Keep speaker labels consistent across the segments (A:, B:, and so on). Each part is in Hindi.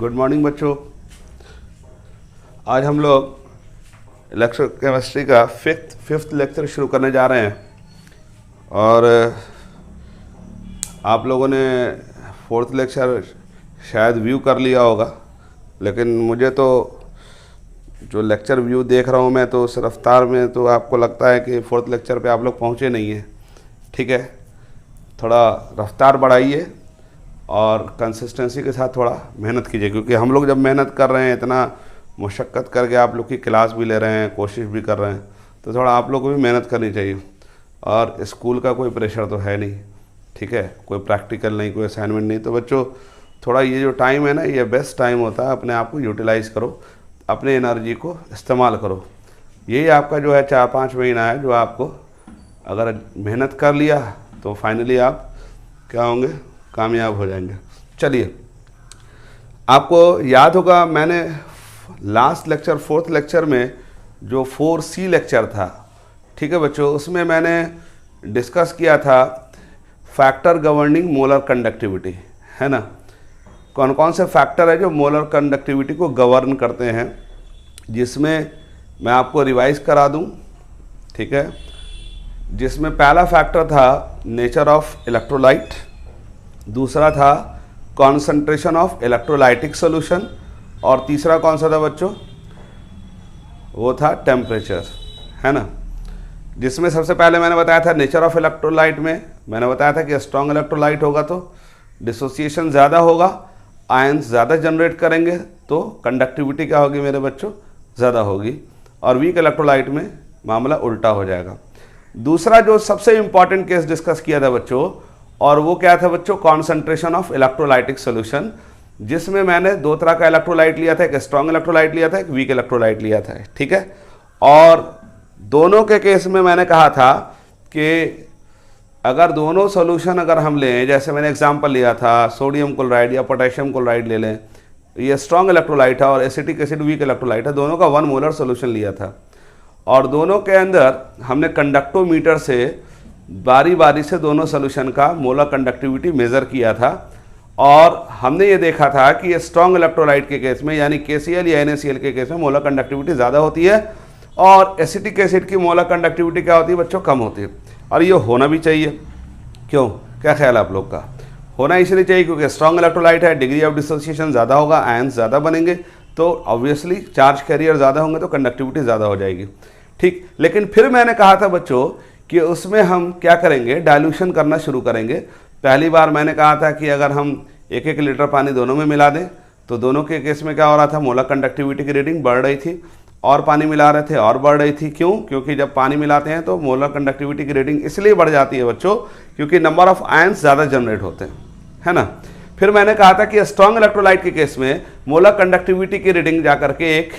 A: गुड मॉर्निंग बच्चों। आज हम लोग इलेक्ट्रो केमिस्ट्री का फिफ्थ लेक्चर शुरू करने जा रहे हैं और आप लोगों ने फोर्थ लेक्चर शायद व्यू कर लिया होगा, लेकिन मुझे तो जो लेक्चर व्यू देख रहा हूँ मैं तो उस रफ्तार में तो आपको लगता है कि फोर्थ लेक्चर पे आप लोग पहुँचे नहीं हैं। ठीक है, थोड़ा रफ्तार बढ़ाइए और कंसिस्टेंसी के साथ थोड़ा मेहनत कीजिए, क्योंकि हम लोग जब मेहनत कर रहे हैं, इतना मुशक्क़त करके आप लोग की क्लास भी ले रहे हैं, कोशिश भी कर रहे हैं, तो थोड़ा आप लोग को भी मेहनत करनी चाहिए। और स्कूल का कोई प्रेशर तो है नहीं, ठीक है, कोई प्रैक्टिकल नहीं, कोई असाइनमेंट नहीं। तो बच्चों थोड़ा ये जो टाइम है ना, ये बेस्ट टाइम होता है, अपने आप को यूटिलाइज़ करो, अपने एनर्जी को इस्तेमाल करो। यही आपका जो है 4-5 महीना है जो आपको अगर मेहनत कर लिया तो फाइनली आप क्या होंगे, कामयाब हो जाएंगे। चलिए, आपको याद होगा मैंने लास्ट लेक्चर फोर्थ लेक्चर में जो 4C लेक्चर था, ठीक है बच्चों, उसमें मैंने डिस्कस किया था फैक्टर गवर्निंग मोलर कंडक्टिविटी, है ना। कौन कौन से फैक्टर है जो मोलर कंडक्टिविटी को गवर्न करते हैं, जिसमें मैं आपको रिवाइज करा दूं, ठीक है। जिसमें पहला फैक्टर था नेचर ऑफ इलेक्ट्रोलाइट, दूसरा था कॉन्सेंट्रेशन ऑफ इलेक्ट्रोलाइटिक सॉल्यूशन, और तीसरा कौन सा था बच्चों, वो था टेम्परेचर, है ना। जिसमें सबसे पहले मैंने बताया था नेचर ऑफ इलेक्ट्रोलाइट में मैंने बताया था कि स्ट्रॉन्ग इलेक्ट्रोलाइट होगा तो डिसोसिएशन ज़्यादा होगा, आयंस ज़्यादा जनरेट करेंगे तो कंडक्टिविटी क्या होगी मेरे बच्चों, ज़्यादा होगी, और वीक इलेक्ट्रोलाइट में मामला उल्टा हो जाएगा। दूसरा जो सबसे इंपॉर्टेंट केस डिस्कस किया था बच्चों, और वो क्या था बच्चों, कॉन्सेंट्रेशन ऑफ इलेक्ट्रोलाइटिक सॉल्यूशन, जिसमें मैंने दो तरह का इलेक्ट्रोलाइट लिया था, एक स्ट्रॉन्ग इलेक्ट्रोलाइट लिया था, एक वीक इलेक्ट्रोलाइट लिया था, ठीक है। और दोनों के केस में मैंने कहा था कि अगर दोनों सॉल्यूशन अगर हम लें, जैसे मैंने एग्जांपल लिया था सोडियम क्लोराइड या पोटेशियम क्लोराइड ले लें, ये स्ट्रॉन्ग इलेक्ट्रोलाइट है और एसिटिक एसिड वीक इलेक्ट्रोलाइट है, दोनों का 1 मोलर सॉल्यूशन लिया था, और दोनों के अंदर हमने कंडक्टोमीटर से बारी बारी से दोनों सॉल्यूशन का मोलर कंडक्टिविटी मेज़र किया था, और हमने ये देखा था कि स्ट्रॉन्ग इलेक्ट्रोलाइट के केस में यानी KCl या NaCl के केस में मोलर कंडक्टिविटी ज़्यादा होती है, और एसिटिक एसिड की मोलर कंडक्टिविटी क्या होती है बच्चों, कम होती है। और ये होना भी चाहिए, क्यों, क्या ख्याल है आप लोग का, होना इसलिए चाहिए क्योंकि स्ट्रॉन्ग इलेक्ट्रोलाइट है, डिग्री ऑफ डिसोसिएशन ज़्यादा होगा, आयंस ज़्यादा बनेंगे, तो ऑब्वियसली चार्ज कैरियर ज़्यादा होंगे तो कंडक्टिविटी ज़्यादा हो जाएगी, ठीक। लेकिन फिर मैंने कहा था बच्चों कि उसमें हम क्या करेंगे, डाइल्यूशन करना शुरू करेंगे। पहली बार मैंने कहा था कि अगर हम 1-1 लीटर पानी दोनों में मिला दें तो दोनों के केस में क्या हो रहा था, मोलर कंडक्टिविटी की रीडिंग बढ़ रही थी, और पानी मिला रहे थे और बढ़ रही थी। क्यों, क्योंकि जब पानी मिलाते हैं तो मोलर कंडक्टिविटी की रीडिंग इसलिए बढ़ जाती है बच्चों क्योंकि नंबर ऑफ आयंस ज़्यादा जनरेट होते हैं, है ना। फिर मैंने कहा था कि स्ट्रॉन्ग इलेक्ट्रोलाइट के केस में मोलर कंडक्टिविटी की रीडिंग जा करके एक,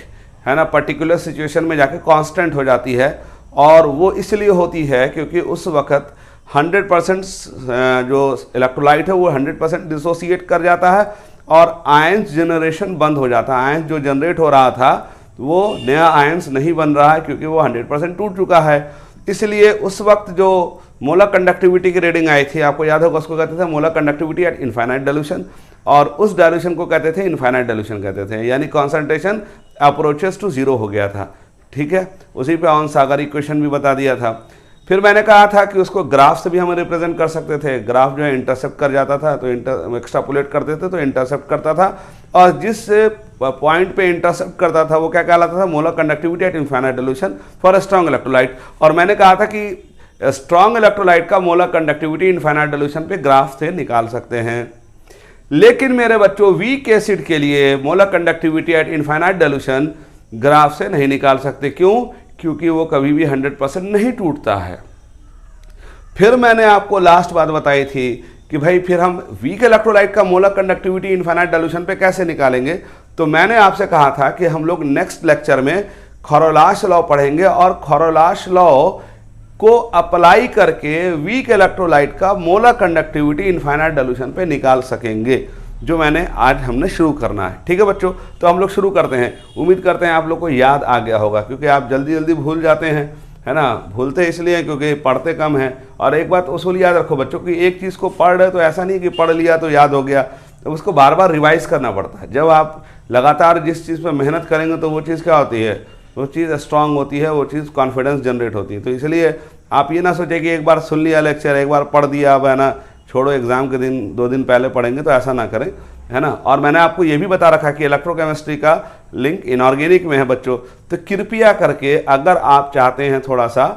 A: है ना, पर्टिकुलर सिचुएशन में जाके कांस्टेंट हो जाती है, और वो इसलिए होती है क्योंकि उस वक्त 100% जो इलेक्ट्रोलाइट है वो 100% डिसोसिएट कर जाता है और आयंस जनरेशन बंद हो जाता है। आयंस जो जनरेट हो रहा था वो नया आयंस नहीं बन रहा है क्योंकि वो 100% टूट चुका है। इसलिए उस वक्त जो मोलर कंडक्टिविटी की रीडिंग आई थी, आपको याद होगा, उसको कहते थे molar conductivity at infinite dilution, और उस डाइल्यूशन को कहते थे इनफाइनाइट डाइल्यूशन कहते थे, यानी कॉन्सेंट्रेशन अप्रोचेस टू 0 हो गया था, ठीक है। उसी पे ऑन सागर इक्वेशन भी बता दिया था। फिर मैंने कहा था कि उसको ग्राफ से भी हम रिप्रेजेंट कर सकते थे, ग्राफ जो है इंटरसेप्ट कर जाता था तो एक्स्ट्रापोलेट करते थे तो इंटरसेप्ट करता था, और जिस पॉइंट पे इंटरसेप्ट करता था वो क्या कहलाता था, molar conductivity at infinite dilution for strong electrolyte. और मैंने कहा था कि स्ट्रॉन्ग इलेक्ट्रोलाइट का मोलर कंडक्टिविटी इनफाइनाइट डाइल्यूशन पे ग्राफ से निकाल सकते हैं, लेकिन मेरे बच्चों वीक एसिड के लिए molar conductivity at infinite dilution graph से नहीं निकाल सकते। क्यों, क्योंकि वो कभी भी 100% नहीं टूटता है। फिर मैंने आपको लास्ट बात बताई थी कि भाई फिर हम वीक इलेक्ट्रोलाइट का मोलर कंडक्टिविटी इनफाइनाइट डाइल्यूशन पे कैसे निकालेंगे, तो मैंने आपसे कहा था कि हम लोग नेक्स्ट लेक्चर में खरोलाश लॉ पढ़ेंगे, और खरोलाश लॉ को अप्लाई करके वीक इलेक्ट्रोलाइट का मोलर कंडक्टिविटी इनफाइनाइट डाइल्यूशन पे निकाल सकेंगे, जो मैंने आज हमने शुरू करना है, ठीक है बच्चों। तो हम लोग शुरू करते हैं। उम्मीद करते हैं आप लोग को याद आ गया होगा, क्योंकि आप जल्दी जल्दी भूल जाते हैं, है ना। भूलते इसलिए क्योंकि पढ़ते कम हैं। और एक बात उसूल याद रखो बच्चों कि एक चीज़ को पढ़ रहे तो ऐसा नहीं कि पढ़ लिया तो याद हो गया, तो उसको बार बार रिवाइज करना पड़ता है। जब आप लगातार जिस चीज़ पर मेहनत करेंगे तो वो चीज़ क्या होती है, वो चीज़ स्ट्रांग होती है, वो चीज़ कॉन्फिडेंस जनरेट होती है। तो इसलिए आप ये ना सोचें कि एक बार सुन लिया लेक्चर, एक बार पढ़ दिया, अब है ना छोड़ो एग्ज़ाम के दिन 2 दिन पहले पढ़ेंगे, तो ऐसा ना करें, है ना। और मैंने आपको ये भी बता रखा कि इलेक्ट्रोकेमिस्ट्री का लिंक इनऑर्गेनिक में है बच्चों, तो कृपया करके अगर आप चाहते हैं थोड़ा सा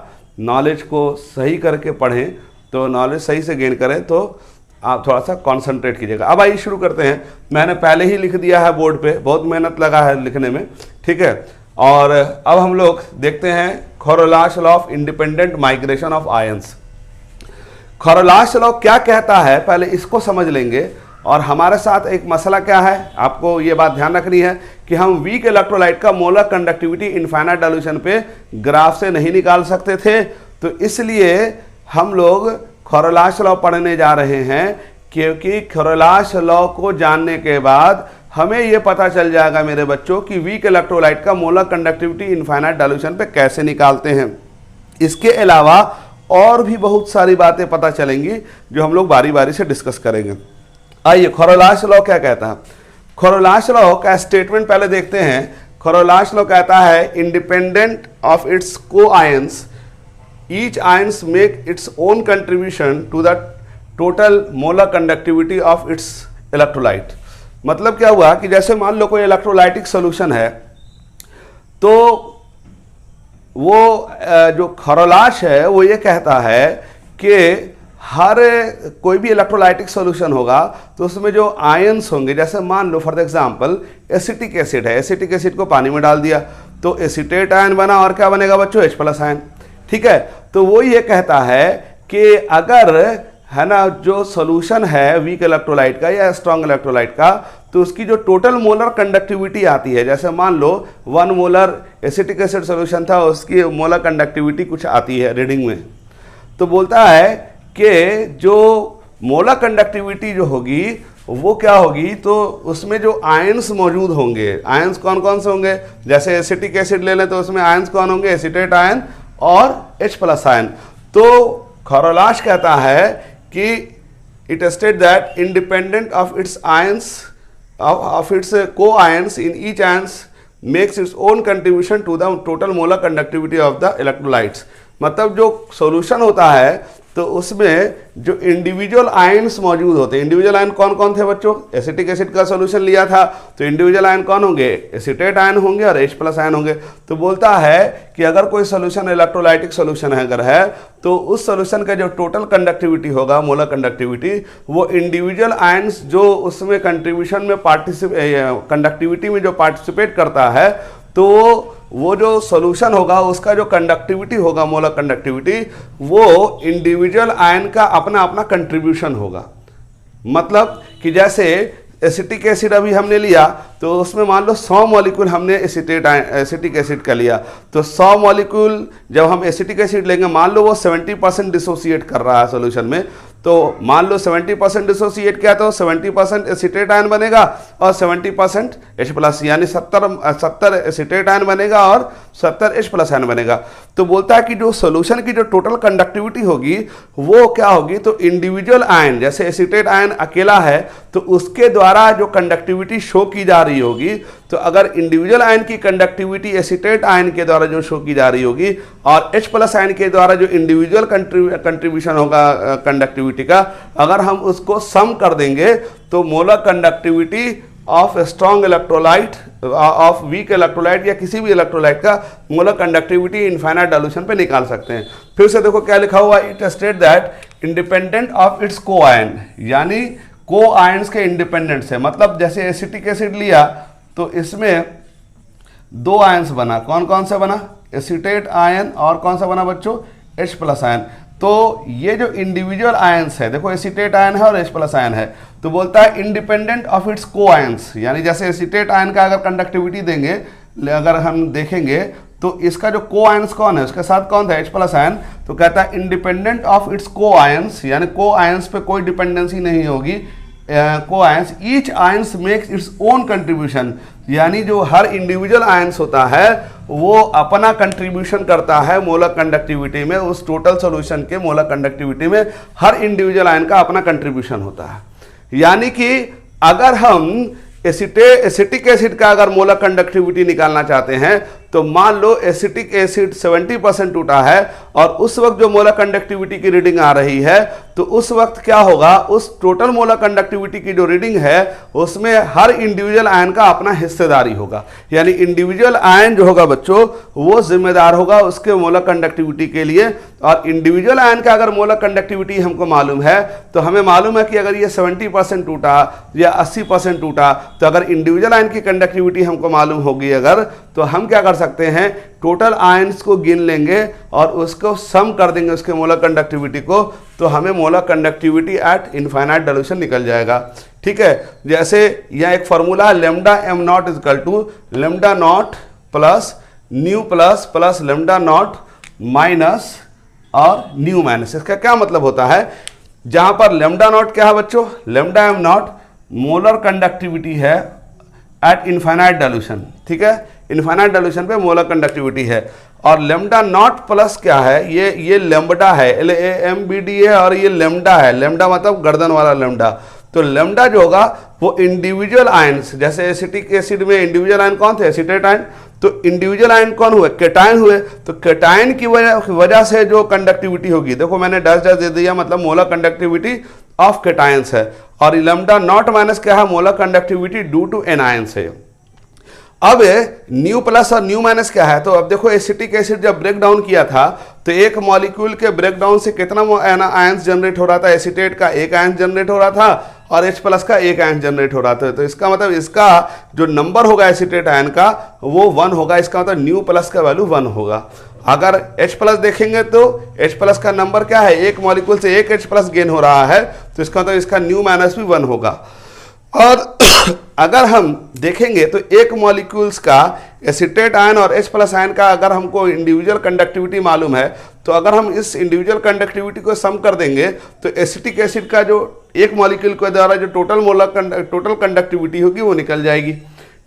A: नॉलेज को सही करके पढ़ें, तो नॉलेज सही से गेन करें, तो आप थोड़ा सा कॉन्सेंट्रेट कीजिएगा। अब आइए शुरू करते हैं। मैंने पहले ही लिख दिया है बोर्ड पे, बहुत मेहनत लगा है लिखने में, ठीक है। और अब हम लोग देखते हैं Kohlrausch law of independent migration of ions. Kohlrausch law क्या कहता है, पहले इसको समझ लेंगे। और हमारे साथ एक मसला क्या है, आपको ये बात ध्यान रखनी है कि हम वीक इलेक्ट्रोलाइट का मोलर कंडक्टिविटी इनफाइनाइट डाइल्यूशन पे ग्राफ से नहीं निकाल सकते थे, तो इसलिए हम लोग खौरलाश लॉ पढ़ने जा रहे हैं, क्योंकि खौरलाश लॉ को जानने के बाद हमें यह पता चल जाएगा मेरे बच्चों कि वीक इलेक्ट्रोलाइट का मोलर कंडक्टिविटी इनफाइनाइट डाइल्यूशन पे कैसे निकालते हैं। इसके अलावा और भी बहुत सारी बातें पता चलेंगी जो हम लोग बारी बारी से डिस्कस करेंगे। आइए खौरलाश लॉ क्या कहता है। खौरलाश लॉ का स्टेटमेंट पहले देखते हैं। खौरलाश लॉ कहता है independent of its co ions each ions make its own contribution to the total molar conductivity of its electrolyte। मतलब क्या हुआ कि जैसे मान लो कोई इलेक्ट्रोलाइटिक सोल्यूशन है, तो वो जो खौरलाश है वो ये कहता है कि हर कोई भी इलेक्ट्रोलाइटिक सोल्यूशन होगा तो उसमें जो आयंस होंगे, जैसे मान लो फॉर एग्जांपल एसिटिक एसिड है, एसिटिक एसिड को पानी में डाल दिया तो एसिटेट आयन बना, और क्या बनेगा बच्चों, H+ आयन, ठीक है। तो वो ये कहता है कि अगर है ना जो सोल्यूशन है वीक इलेक्ट्रोलाइट का या स्ट्रॉन्ग इलेक्ट्रोलाइट का, तो उसकी जो टोटल मोलर कंडक्टिविटी आती है, जैसे मान लो 1 मोलर एसिटिक एसिड सोल्यूशन था, उसकी मोलर कंडक्टिविटी कुछ आती है रीडिंग में, तो बोलता है कि जो मोलर कंडक्टिविटी जो होगी वो क्या होगी, तो उसमें जो आयंस मौजूद होंगे, आयंस कौन कौन से होंगे, जैसे एसिटिक एसिड ले लें तो उसमें आयंस कौन होंगे, एसिटेट आयन और H+ आयन। तो खौरलाश कहता है कि it state that independent of its ions of its co ions in each ions makes its own contribution to the total molar conductivity of the electrolytes. मतलब जो सॉल्यूशन होता है तो उसमें जो इंडिविजुअल आयंस मौजूद होते हैं, इंडिविजुअल आयन कौन कौन थे बच्चों, एसिटिक एसिड का सॉल्यूशन लिया था तो इंडिविजुअल आयन कौन होंगे, एसिटेट आयन होंगे और H+ आयन होंगे। तो बोलता है कि अगर कोई सॉल्यूशन इलेक्ट्रोलाइटिक सॉल्यूशन है अगर है, तो उस सॉल्यूशन का जो टोटल कंडक्टिविटी होगा, मोलर कंडक्टिविटी, वो इंडिविजुअल आयंस जो उसमें कंट्रीब्यूशन में कंडक्टिविटी में जो पार्टिसिपेट करता है, तो वो जो सॉल्यूशन होगा उसका जो कंडक्टिविटी होगा, मोलर कंडक्टिविटी, वो इंडिविजुअल आयन का अपना अपना कंट्रीब्यूशन होगा। मतलब कि जैसे एसिटिक एसिड अभी हमने लिया तो उसमें मान लो 100 मॉलिक्यूल हमने एसिटिक एसिड का लिया, तो 100 मॉलिक्यूल जब हम एसिटिक एसिड लेंगे, मान लो वो 70% डिसोसिएट कर रहा है सॉल्यूशन में, तो मान लो 70% डिसोसिएट किया तो 70% एसिटेट आयन बनेगा और 70% H+, यानी 70 एसिटेट आयन बनेगा और 70 H+ आयन बनेगा। तो बोलता है कि जो सॉल्यूशन की जो टोटल कंडक्टिविटी होगी वो क्या होगी, तो इंडिविजुअल आयन, जैसे एसिटेट आयन अकेला है तो उसके द्वारा जो कंडक्टिविटी शो की जा रही होगी, तो अगर इंडिविजुअल आयन की कंडक्टिविटी एसिटेट आयन के द्वारा जो शो की जा रही होगी और H+ आयन के द्वारा जो इंडिविजुअल कंट्रीब्यूशन होगा कंडक्टिविटी का, अगर हम उसको सम कर देंगे तो molar conductivity of strong electrolyte, of weak electrolyte या किसी भी इलेक्ट्रोलाइट का मोलर कंडक्टिविटी इनफाइनाइट डाइल्यूशन पे निकाल सकते हैं। फिर से देखो क्या लिखा हुआ, it state that independent of its को आयन, यानी को आयंस के इंडिपेंडेंट से, मतलब जैसे एसिटिक एसिड लिया तो इसमें 2 आयंस बना, कौन कौन सा बना, एसिटेट आयन और कौन सा बना बच्चों, H+ आयन। तो ये जो इंडिविजुअल आयंस है, देखो एसिटेट आयन है और H+ आयन है, तो बोलता है independent of its co ions, यानी जैसे एसिटेट आयन का अगर कंडक्टिविटी देंगे, अगर हम देखेंगे तो इसका जो को आयंस कौन है, उसके साथ कौन था, H+ आयन, तो कहता है independent of its co ions, यानी को आयंस पे कोई डिपेंडेंसी नहीं होगी, को ions each ions makes its own contribution, यानी जो हर इंडिविजुअल आयंस होता है वो अपना कंट्रीब्यूशन करता है मोलर कंडक्टिविटी में, उस टोटल सॉल्यूशन के मोलर कंडक्टिविटी में हर इंडिविजुअल आयन का अपना कंट्रीब्यूशन होता है। यानी कि अगर हम एसिटिक एसिड का अगर मोलर कंडक्टिविटी निकालना चाहते हैं तो मान लो एसिटिक एसिड 70% टूटा है और उस वक्त जो मोलर कंडक्टिविटी की रीडिंग आ रही है तो उस वक्त क्या होगा, उस टोटल मोलर कंडक्टिविटी की जो रीडिंग है उसमें हर इंडिविजुअल आयन का अपना हिस्सेदारी होगा। यानी इंडिविजुअल आयन जो होगा बच्चों वो जिम्मेदार होगा उसके मोलर कंडक्टिविटी के लिए। और इंडिविजुअल आयन का अगर मोलर कंडक्टिविटी हमको मालूम है तो हमें मालूम है कि अगर ये 70% टूटा या 80% टूटा तो अगर इंडिविजुअल आयन की कंडक्टिविटी हमको मालूम होगी अगर, तो हम क्या कर सकते हैं, टोटल आयंस को गिन लेंगे और उसको सम कर देंगे उसके मोलर कंडक्टिविटी को, तो हमें molar conductivity at infinite dilution निकल जाएगा। ठीक है, जैसे यह एक फॉर्मूला है lambda M naught is equal to lambda naught plus nu plus plus lambda naught minus और न्यू माइनस। इसका क्या मतलब होता है, जहां पर लेमडा नॉट क्या है बच्चों, lambda M not molar conductivity है एट इनफाइनाइट डाइल्यूशन। ठीक है, इनफाइनाइट डाइल्यूशन पे मोलर कंडक्टिविटी है। और लेमडा नॉट प्लस क्या है, ये लेमडा है, LAMBD है और ये लेमडा है। लेमडा मतलब गर्दन वाला लेमडा। तो लेमडा जो होगा वो इंडिविजुअल आयंस, जैसे एसिटिक एसिड में इंडिविजुअल आयन कौन थे, एसिटेट आयन, तो इंडिविजुअल आयन कौन हुए, केटायन हुए। तो केटायन की वजह से जो कंडक्टिविटी होगी, देखो मैंने डैश डैश दे दिया, मतलब मोलर कंडक्टिविटी ऑफ केटायंस है। और लेमडा नॉट माइनस क्या है, molar conductivity due to anions है। अब न्यू प्लस और न्यू माइनस क्या है, तो अब देखो एसिटिक एसिड जब ब्रेक डाउन किया था तो एक मॉलिक्यूल के ब्रेक डाउन से कितना आयंस जनरेट हो रहा था, एसिटेट का एक आयंस जनरेट हो रहा था और H प्लस का एक आयन जनरेट हो रहा था। तो इसका मतलब इसका जो नंबर होगा एसिटेट आयन का वो 1 होगा। इसका मतलब न्यू प्लस का वैल्यू 1 होगा। अगर H प्लस देखेंगे तो H प्लस का नंबर क्या है, एक मॉलिक्यूल से एक H प्लस गेन हो रहा है, तो इसका मतलब इसका न्यू माइनस भी 1 होगा। और अगर हम देखेंगे तो एक मॉलिक्यूल्स का एसिटेट आयन और H प्लस आयन का अगर हमको इंडिविजुअल कंडक्टिविटी मालूम है तो अगर हम इस इंडिविजुअल कंडक्टिविटी को सम कर देंगे तो एसिटिक एसिड का जो एक मॉलिक्यूल के द्वारा जो टोटल कंडक्टिविटी होगी वो निकल जाएगी।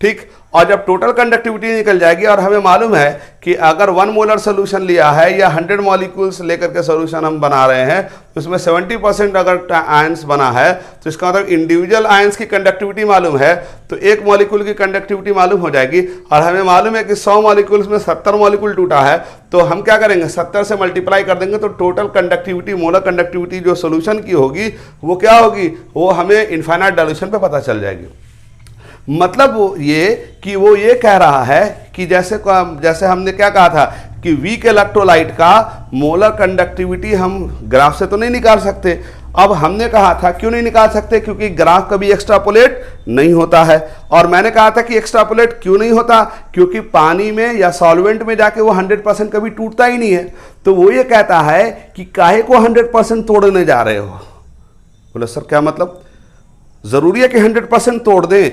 A: ठीक, और जब टोटल कंडक्टिविटी निकल जाएगी और हमें मालूम है कि अगर 1 मोलर सोल्यूशन लिया है या 100 मॉलिक्यूल्स लेकर के सोल्यूशन हम बना रहे हैं तो उसमें 70% अगर आयंस बना है तो इसका मतलब इंडिविजुअल आयंस की कंडक्टिविटी मालूम है तो एक मॉलिक्यूल की कंडक्टिविटी मालूम हो जाएगी। और हमें मालूम है कि 100 मॉलिक्यूल्स में 70 मॉलिक्यूल टूटा है, तो हम क्या करेंगे, 70 से मल्टीप्लाई कर देंगे तो टोटल कंडक्टिविटी, मोलर कंडक्टिविटी जो सोल्यूशन की होगी वो क्या होगी, वो हमें इनफाइनाइट डाइल्यूशन पे पता चल जाएगी। मतलब ये कि वो ये कह रहा है कि जैसे हमने क्या कहा था कि वीक इलेक्ट्रोलाइट का मोलर कंडक्टिविटी हम ग्राफ से तो नहीं निकाल सकते। अब हमने कहा था क्यों नहीं निकाल सकते, क्योंकि ग्राफ कभी एक्स्ट्रापोलेट नहीं होता है। और मैंने कहा था कि एक्स्ट्रापोलेट क्यों नहीं होता, क्योंकि पानी में या सॉल्वेंट में जाके वो 100% कभी टूटता ही नहीं है। तो वो ये कहता है कि काहे को 100% तोड़ने जा रहे हो। बोले सर क्या मतलब, जरूरी है कि 100% तोड़ दें,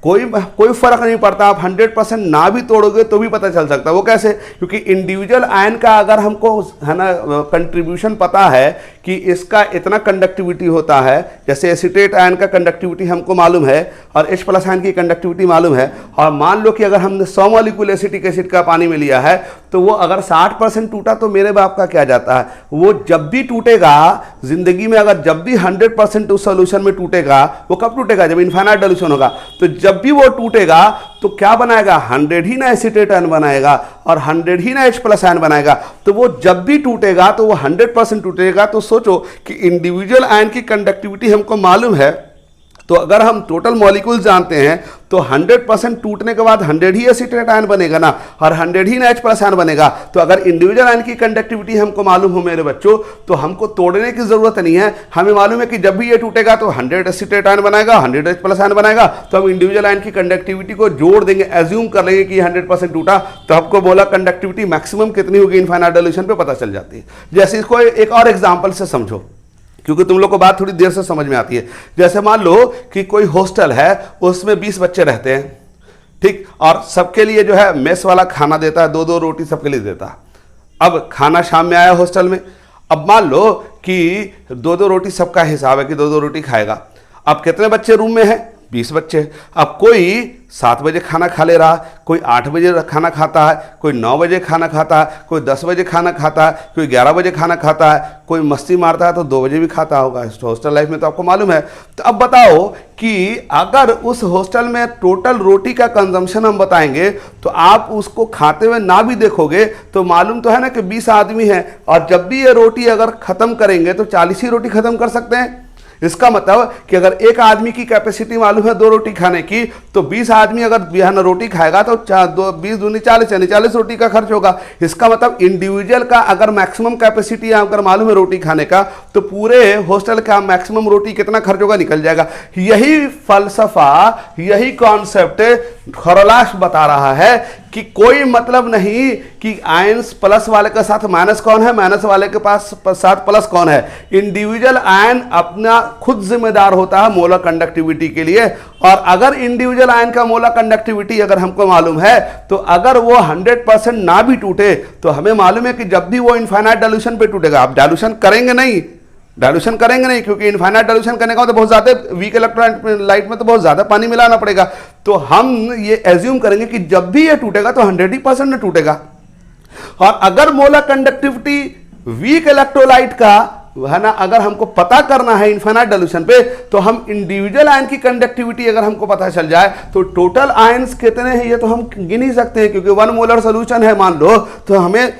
A: कोई फर्क नहीं पड़ता, आप 100% ना भी तोड़ोगे तो भी पता चल सकता है। वो कैसे, क्योंकि इंडिविजुअल आयन का अगर हमको है ना कंट्रीब्यूशन पता है कि इसका इतना कंडक्टिविटी होता है, जैसे एसिटेट आयन का कंडक्टिविटी हमको मालूम है और H प्लस आयन की कंडक्टिविटी मालूम है, और मान लो कि अगर हमने 100 मॉलिक्यूल एसिटिक एसिड का पानी में लिया है तो वो अगर 60% टूटा तो मेरे बाप का क्या जाता है, वो जब भी टूटेगा जिंदगी में, अगर जब भी 100% उस सोल्यूशन में टूटेगा, वो कब टूटेगा, जब इनफाइनाइट डाइल्यूशन होगा। तो जब भी वो टूटेगा तो क्या बनाएगा, 100 ही ना एसिटेट आयन बनाएगा और 100 ही ना H प्लस आयन बनाएगा। तो वो जब भी टूटेगा तो वो 100% टूटेगा। तो सोचो कि इंडिविजुअल आयन की कंडक्टिविटी हमको मालूम है, तो अगर हम टोटल मॉलिक्यूल जानते हैं तो 100% टूटने के बाद 100 ही एसिटेट आयन बनेगा ना, और 100 ही ना H प्लस आयन बनेगा। तो अगर इंडिविजुअल आयन की कंडक्टिविटी हमको मालूम हो मेरे बच्चों, तो हमको तोड़ने की जरूरत नहीं है। हमें मालूम है कि जब भी ये टूटेगा तो 100 एसिटेट आयन बनाएगा, 100 H प्लस आयन बनाएगा। तो हम इंडिविजुअल आयन की कंडक्टिविटी को जोड़ देंगे, एज्यूम कर लेंगे कि 100% टूटा, तो आपको बोला कंडक्टिविटी मैक्सिमम कितनी होगी इनफाइनाइट डाइल्यूशन पे पता चल जाती है। जैसे इसको एक और एग्जाम्पल से समझो, क्योंकि तुम लोग को बात थोड़ी देर से समझ में आती है। जैसे मान लो कि कोई हॉस्टल है, उसमें 20 बच्चे रहते हैं, ठीक, और सबके लिए जो है मेस वाला खाना देता है, 2-2 रोटी सबके लिए देता है। अब खाना शाम में आया हॉस्टल में, अब मान लो कि 2-2 रोटी सबका हिसाब है कि 2-2 रोटी खाएगा। अब कितने बच्चे रूम में हैं, 20 बच्चे। अब कोई 7 बजे खाना खा ले रहा, कोई 8 बजे खाना खाता है, कोई 9 बजे खाना खाता है, कोई 10 बजे खाना खाता है, कोई 11 बजे खाना खाता है, कोई मस्ती मारता है तो 2 बजे भी खाता होगा। हॉस्टल लाइफ में तो आपको मालूम है। तो अब बताओ कि अगर उस हॉस्टल में टोटल रोटी का कंजम्पशन हम बताएंगे तो आप उसको खाते हुए ना भी देखोगे तो मालूम तो है ना कि 20 आदमी हैं, और जब भी ये रोटी अगर खत्म करेंगे तो 40 ही रोटी खत्म कर सकते हैं। इसका मतलब कि अगर एक आदमी की कैपेसिटी मालूम है 2 रोटी खाने की, तो 20 आदमी अगर बिहान रोटी खाएगा तो 20 दूनी 40 यानी 40 रोटी का खर्च होगा। इसका मतलब इंडिविजुअल का अगर मैक्सिमम कैपेसिटी अगर मालूम है रोटी खाने का, तो पूरे हॉस्टल का मैक्सिमम रोटी कितना खर्च होगा निकल जाएगा। यही फलसफा, यही कॉन्सेप्ट खरलाश बता रहा है कि कोई मतलब नहीं कि आयंस प्लस वाले के साथ माइनस कौन है, माइनस वाले के पास साथ प्लस कौन है। इंडिविजुअल आयन अपना खुद जिम्मेदार होता है मोलर कंडक्टिविटी के लिए, और अगर इंडिविजुअल आयन का मोलर कंडक्टिविटी अगर हमको मालूम है तो अगर वो 100% ना भी टूटे तो हमें मालूम है कि जब भी वो इनफाइनाइट डाइल्यूशन पे टूटेगा। आप डाइल्यूशन करेंगे नहीं, डाइल्यूशन करेंगे नहीं, क्योंकि इनफाइनाइट डाइल्यूशन करने का तो बहुत ज़्यादा वीक इलेक्ट्रोलाइट में तो बहुत ज़्यादा पानी मिलाना पड़ेगा। तो हम ये एज्यूम करेंगे कि जब भी ये टूटेगा तो 100% में टूटेगा। और अगर मोलर कंडक्टिविटी वीक इलेक्ट्रोलाइट का है ना, अगर हमको पता करना है इनफाइनाइट डाइल्यूशन पे, तो हम इंडिविजुअल आयन की कंडक्टिविटी अगर हमको पता चल जाए तो टोटल आयंस कितने हैं ये तो हम गिन ही सकते हैं, क्योंकि 1 मोलर सोल्यूशन है मान लो, तो हमें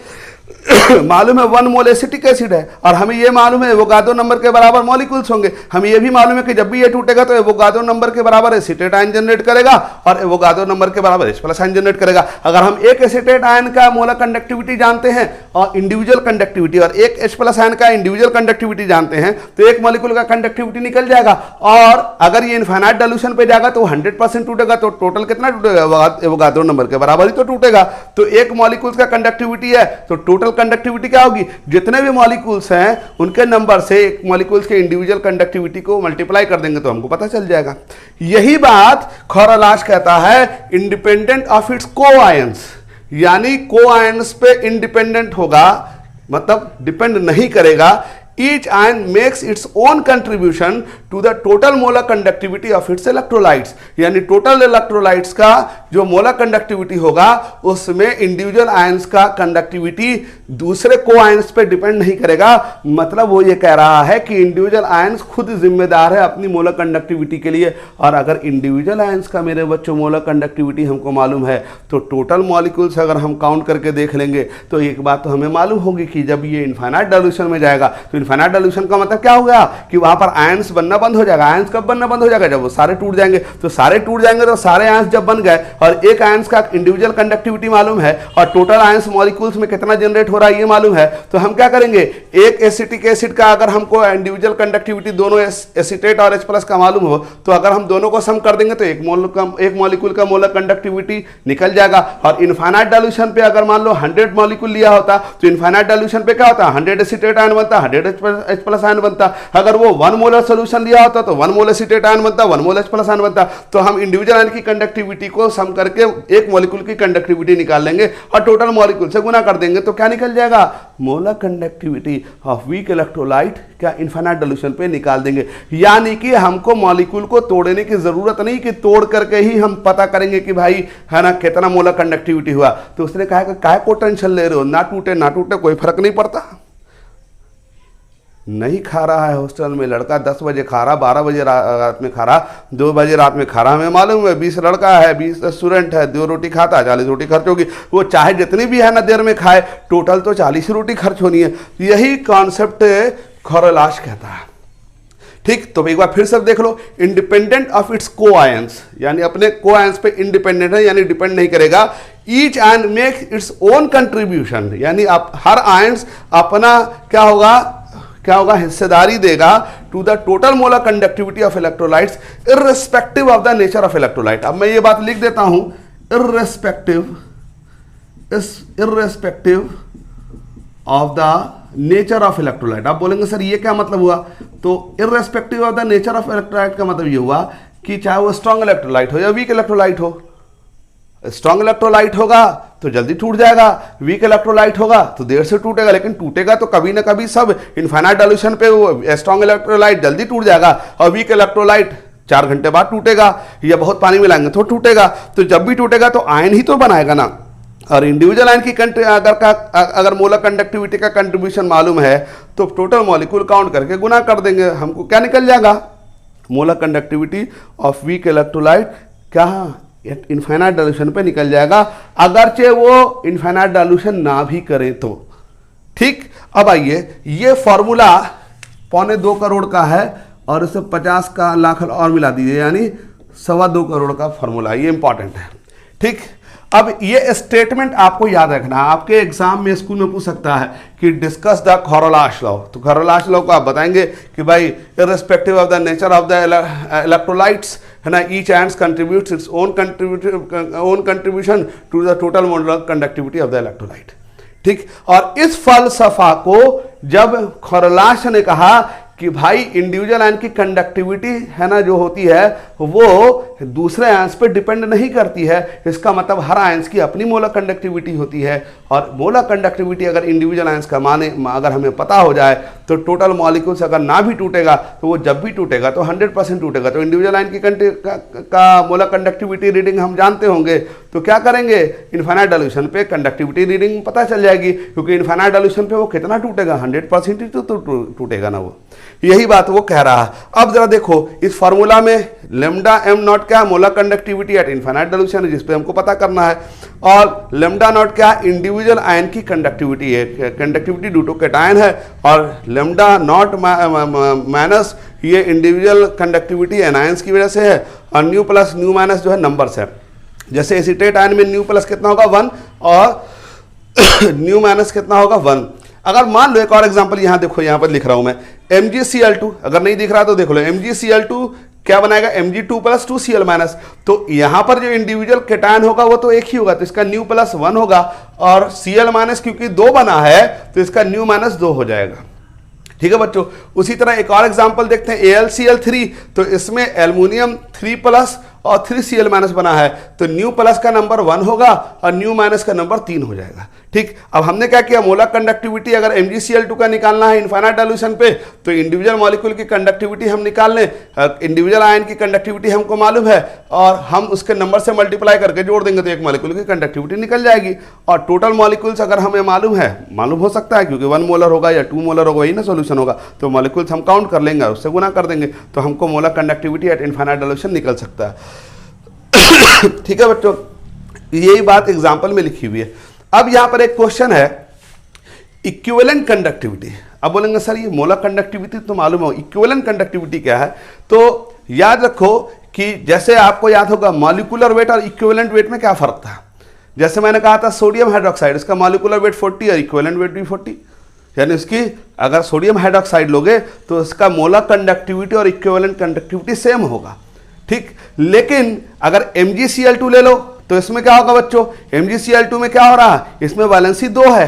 A: मालूम है 1 मोल एसिटिक एसिड है, और हमें यह मालूम है एवोगाड्रो नंबर के बराबर मॉलिक्यूल्स होंगे। हमें यह भी मालूम है कि जब भी ये टूटेगा तो एवोगाड्रो नंबर के बराबर एसिटेट आयन जनरेट करेगा और एवोगाड्रो नंबर के बराबर H+ आयन जनरेट करेगा। अगर हम एक एसिटेट आयन का मोलर कंडक्टिविटी जानते हैं और इंडिविजुअल कंडक्टिविटी, और एक H+ आयन का इंडिविजुअल कंडक्टिविटी जानते हैं, तो एक मॉलिक्यूल का कंडक्टिविटी निकल जाएगा। और अगर ये इनफाइनाइट डाइल्यूशन पे जाएगा तो 100% टूटेगा, तो टोटल कितना टूटेगा, एवोगाड्रो नंबर के बराबर ही तो टूटेगा। तो एक मॉलिक्यूल का कंडक्टिविटी है तो टोटल कंडक्टिविटी क्या होगी, जितने भी मॉलिक्यूल्स हैं उनके नंबर से एक मॉलिक्यूल्स के इंडिविजुअल कंडक्टिविटी को मल्टीप्लाई कर देंगे तो हमको पता चल जाएगा। यही बात खरलाश कहता है independent of its co ions, यानी को आयंस पे इंडिपेंडेंट होगा, मतलब डिपेंड नहीं करेगा। Each ion makes its own contribution to the total molar conductivity of its electrolytes, यानी टोटल इलेक्ट्रोलाइट्स का जो मोलर कंडक्टिविटी होगा उसमें इंडिविजुअल आयंस का कंडक्टिविटी दूसरे को आयंस पे डिपेंड नहीं करेगा। मतलब वो ये कह रहा है कि इंडिविजुअल आयंस खुद जिम्मेदार है अपनी मोलर कंडक्टिविटी के लिए। और अगर इंडिविजुअल आयंस का मेरे बच्चों मोलर कंडक्टिविटी हमको मालूम है तो टोटल मॉलिक्यूल्स अगर हम काउंट करके देख लेंगे तो एक बात तो हमें मालूम होगी कि जब ये इनफाइनाइट डाइल्यूशन में जाएगा तो इनफाइनाइट डाइल्यूशन का मतलब क्या हो गया कि वहां पर आयंस बनना बंद हो जाएगा। आयंस कब बनना बंद हो जाएगा, जब वो सारे टूट जाएंगे। तो सारे टूट जाएंगे तो सारे आयंस जब बन गए और एक आयंस का इंडिविजुअल कंडक्टिविटी मालूम है और टोटल आयंस मॉलिक्यूल्स में कितना जनरेट हो रहा है ये मालूम है, तो हम क्या करेंगे, एक एसिटिक एसिड का अगर हमको इंडिविजुअल कंडक्टिविटी दोनों एसिटेट और H+ का मालूम हो तो अगर हम दोनों को सम कर देंगे तो एक मॉलिक्यूल का मोलर कंडक्टिविटी निकल जाएगा। और इनफाइनाइट डाइल्यूशन पे अगर मान लो 100 मॉलिक्यूल लिया होता तो इनफाइनाइट डाइल्यूशन पे क्या होता, 100 एसिटेट आयन बनता, 100 H+ आयन बनता। अगर वो 1 मोलर सोल्यूशन लिया होता तो 1 मोल एसिटेट आयन बनता, 1 मोल H+ आयन बनता। तो हम इंडिविजुअल आयन की कंडक्टिविटी को सम करके एक मॉलिक्यूल की कंडक्टिविटी निकाल लेंगे और टोटल मॉलिक्यूल से गुना कर देंगे तो क्या निकल जाएगा, molar conductivity of weak electrolyte क्या इनफाइनाइट डाइल्यूशन पे निकाल देंगे। यानी कि हमको मॉलिक्यूल को तोड़ने की जरूरत नहीं कि तोड़ करके ही हम पता करेंगे कि भाई है ना कितना मोलर कंडक्टिविटी हुआ। तो उसने कहा कि काय को टेंशन ले रहे हो, ना टूटे कोई फर्क नहीं पड़ता। नहीं खा रहा है हॉस्टल में लड़का, 10 बजे खा रहा, 12 बजे रात में खा रहा, 2 बजे रात में खा रहा। हमें मालूम है 20 लड़का है, 20 स्टूडेंट है, 2 रोटी खाता है, 40 रोटी खर्च होगी। वो चाहे जितनी भी है ना देर में खाए, टोटल तो 40 रोटी खर्च होनी है। यही कॉन्सेप्ट खरलाश कहता है। ठीक, तो एक बार फिर से देख लो, independent of its co ions, यानी अपने को आयंस पे इंडिपेंडेंट है, यानी डिपेंड नहीं करेगा। Each ion makes its own contribution, यानी आप हर आयंस अपना क्या होगा हिस्सेदारी देगा to the total molar conductivity of electrolytes irrespective of the nature of electrolyte. अब मैं ये बात लिख देता हूं, irrespective of the nature of electrolyte. आप बोलेंगे सर ये क्या मतलब हुआ, तो irrespective of the nature of electrolyte का मतलब ये हुआ कि चाहे वो स्ट्रॉन्ग इलेक्ट्रोलाइट हो या वीक इलेक्ट्रोलाइट हो। स्ट्रॉन्ग इलेक्ट्रोलाइट होगा तो जल्दी टूट जाएगा, वीक इलेक्ट्रोलाइट होगा तो देर से टूटेगा, लेकिन टूटेगा तो कभी ना कभी सब। इनफाइनाइट डाइल्यूशन पे वो स्ट्रॉन्ग इलेक्ट्रोलाइट जल्दी टूट जाएगा और वीक इलेक्ट्रोलाइट 4 घंटे बाद टूटेगा, या बहुत पानी मिलाएंगे तो टूटेगा। तो जब भी टूटेगा तो आयन ही तो बनाएगा ना। और इंडिविजुअल आयन की अगर मोलर कंडक्टिविटी का कंट्रीब्यूशन मालूम है तो टोटल मॉलिक्यूल काउंट करके गुना कर देंगे, हमको क्या निकल जाएगा, molar conductivity of weak electrolyte क्या इनफाइनाइट डाइल्यूशन पे निकल जाएगा, अगरचे वो इनफाइनाइट डाइल्यूशन ना भी करे तो। ठीक, अब आइए, ये फॉर्मूला 2.25 करोड़ का है और इसे 50 का लाख और मिला दीजिए, यानी 2.25 करोड़ का फॉर्मूला, ये इंपॉर्टेंट है। ठीक, अब ये स्टेटमेंट आपको याद रखना है, आपके एग्जाम में स्कूल में पूछ सकता है कि डिस्कस द खौरलाश लॉ। तो खौरलाश लॉ को आप बताएंगे कि भाई irrespective of the nature of the electrolytes, है ना, each ion contributes its own contribution to the total molar conductivity of the electrolyte. ठीक, और इस फलसफा को जब खौरलाश ने कहा कि भाई इंडिविजुअल आयन की कंडक्टिविटी है ना जो होती है वो दूसरे आयंस पे डिपेंड नहीं करती है, इसका मतलब हर आयंस की अपनी मोलर कंडक्टिविटी होती है, और मोलर कंडक्टिविटी अगर इंडिविजुअल आयंस का माने अगर हमें पता हो जाए तो टोटल मॉलिक्यूल्स अगर ना भी टूटेगा तो वो जब भी टूटेगा तो 100% टूटेगा। तो इंडिविजुअल आयन की का मोलर कंडक्टिविटी रीडिंग हम जानते होंगे, तो क्या करेंगे, इनफाइनाइट डाइल्यूशन पे कंडक्टिविटी रीडिंग पता चल जाएगी, क्योंकि इनफाइनाइट डाइल्यूशन पे वो कितना टूटेगा, 100% ही तो टूटेगा ना वो। यही बात वो कह रहा है। अब जरा देखो इस फार्मूला में लेमडा एम नॉट क्या, molar conductivity at infinite dilution है, जिसपे हमको पता करना है, और लेमडा नॉट क्या, इंडिविजुअल आयन की कंडक्टिविटी है, कंडक्टिविटी ड्यू टू कैटायन है, और लेमडा नॉट माइनस ये इंडिविजुअल कंडक्टिविटी एनायंस की वजह से है, और न्यू प्लस न्यू माइनस जो है नंबर्स है। जैसे एसीटेट आयन में न्यू प्लस कितना होगा 1 और न्यू माइनस कितना होगा 1। अगर मान लो एक और एग्जांपल यहां देखो, यहां पर लिख रहा हूं मैं MgCl2, अगर नहीं दिख रहा तो देख लो, MgCl2 क्या बनाएगा, Mg2 प्लस 2Cl माइनस। तो यहां पर जो इंडिविजुअल कैटायन होगा वो तो एक ही होगा, तो इसका न्यू प्लस 1 होगा, और Cl माइनस क्योंकि 2 बना है तो इसका न्यू माइनस 2 हो जाएगा। ठीक है बच्चों, उसी तरह एक और एग्जांपल देखते हैं AlCl3, तो इसमें एल्युमिनियम 3 प्लस और 3Cl माइनस बना है, तो न्यू प्लस का नंबर 1 होगा और न्यू माइनस का नंबर 3 हो जाएगा। ठीक, अब हमने क्या किया, मोलर कंडक्टिविटी अगर MgCl2 का निकालना है इनफाइनाइट डाइल्यूशन पे, तो इंडिविजुअल मॉलिक्यूल की कंडक्टिविटी हम निकाल लें, इंडिविजुअल आयन की कंडक्टिविटी हमको मालूम है, और हम उसके नंबर से मल्टीप्लाई करके जोड़ देंगे तो एक मॉलिक्यूल की कंडक्टिविटी निकल जाएगी। और टोटल मॉलिक्यूल्स अगर हमें मालूम हो सकता है क्योंकि 1 मोलर होगा या 2 मोलर होगा, वही ना सोल्यूशन होगा, तो मॉलिक्यूल्स हम काउंट कर लेंगे, उससे गुना कर देंगे, तो हमको molar conductivity at infinite dilution निकल सकता है। ठीक है बच्चों, यही बात एग्जाम्पल में लिखी हुई है। अब यहां पर एक क्वेश्चन है, इक्विवेलेंट कंडक्टिविटी। अब बोलेंगे सर ये मोलर कंडक्टिविटी तो मालूम हो, इक्विवेलेंट कंडक्टिविटी क्या है, तो याद रखो कि जैसे आपको याद होगा मॉलिक्यूलर वेट और इक्विवेलेंट वेट में क्या फर्क था। जैसे मैंने कहा था सोडियम हाइड्रोक्साइड, इसका मॉलिक्यूलर वेट 40 और इक्विवेलेंट वेट भी 40, यानी इसकी अगर सोडियम हाइड्रोक्साइड लोगे तो इसका मोलर कंडक्टिविटी और इक्विवेलेंट कंडक्टिविटी सेम होगा। ठीक, लेकिन अगर MgCl2 ले लो तो इसमें क्या होगा बच्चों, MgCl2 में क्या हो रहा है, इसमें वैलेंसी 2 है,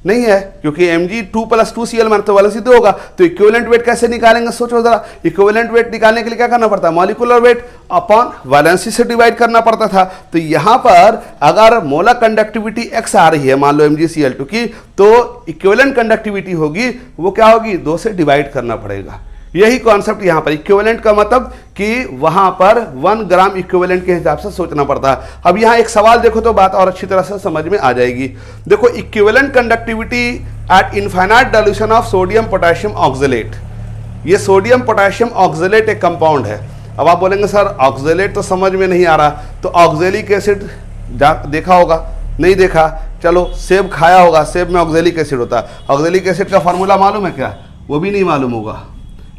A: नहीं है, क्योंकि Mg2 प्लस 2Cl माइनस तो वैलेंसी 2 होगा। तो इक्विवेलेंट वेट कैसे निकालेंगे, सोचो जरा। इक्विवेलेंट वेट निकालने के लिए क्या करना पड़ता है, मॉलिक्यूलर वेट अपॉन वैलेंसी से डिवाइड करना पड़ता था। तो यहां पर अगर मोलर कंडक्टिविटी x आ रही है मान लो MgCl2 की, तो इक्विवेलेंट कंडक्टिविटी होगी वो क्या होगी, 2 से डिवाइड करना पड़ेगा। यही कॉन्सेप्ट यहां पर, इक्विवेलेंट का मतलब कि वहां पर 1 ग्राम इक्विवेलेंट के हिसाब से सोचना पड़ता है। अब यहां एक सवाल देखो तो बात और अच्छी तरह से समझ में आ जाएगी। देखो equivalent conductivity at infinite dilution of sodium potassium oxalate, ये सोडियम पोटेशियम ऑक्सलेट एक कंपाउंड है। अब आप बोलेंगे सर ऑक्सलेट तो समझ में नहीं आ रहा, तो ऑक्जेलिक एसिड देखा होगा, नहीं देखा, चलो सेब खाया होगा, सेब में ऑक्जेलिक एसिड होता है, ऑक्जेलिक एसिड का फॉर्मूला मालूम है क्या, वो भी नहीं मालूम होगा।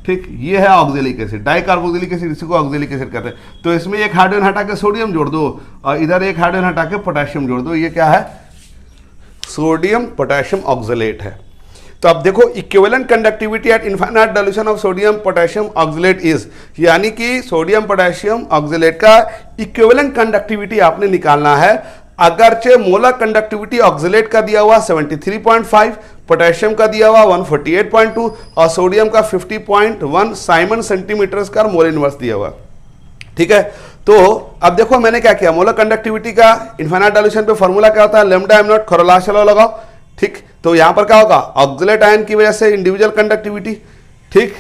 A: ठीक, ये है ऑक्जेलिक एसिड, डाइकार्बोक्सिलिक एसिड, इसी को ऑक्जेलिक एसिड कहते हैं। तो इसमें एक हाइड्रोजन हटा के सोडियम जोड़ दो और इधर एक हाइड्रोजन हटा के पोटेशियम जोड़ दो, ये क्या है, सोडियम पोटेशियम ऑक्सलेट है। तो अब देखो equivalent conductivity at infinite dilution of sodium potassium oxalate is, यानी कि सोडियम पोटेशियम ऑक्सलेट का इक्विवेलेंट कंडक्टिविटी आपने निकालना है। अगरचे मोलर कंडक्टिविटी ऑक्सलेट का दिया हुआ 73.5, पोटेशियम का दिया हुआ 148.2 और सोडियम का 50.1 साइमन सेंटीमीटर का मोल इनवर्स दिया हुआ। ठीक है, तो अब देखो मैंने क्या किया, मोलर कंडक्टिविटी का इनफाइनाइट डाइल्यूशन पे फॉर्मूला क्या होता है, लैम्डा एम नॉट खौरलाश लॉ लगाओ। ठीक, तो यहां पर क्या होगा, ऑक्सलेट आयन की वजह से इंडिविजुअल कंडक्टिविटी, ठीक,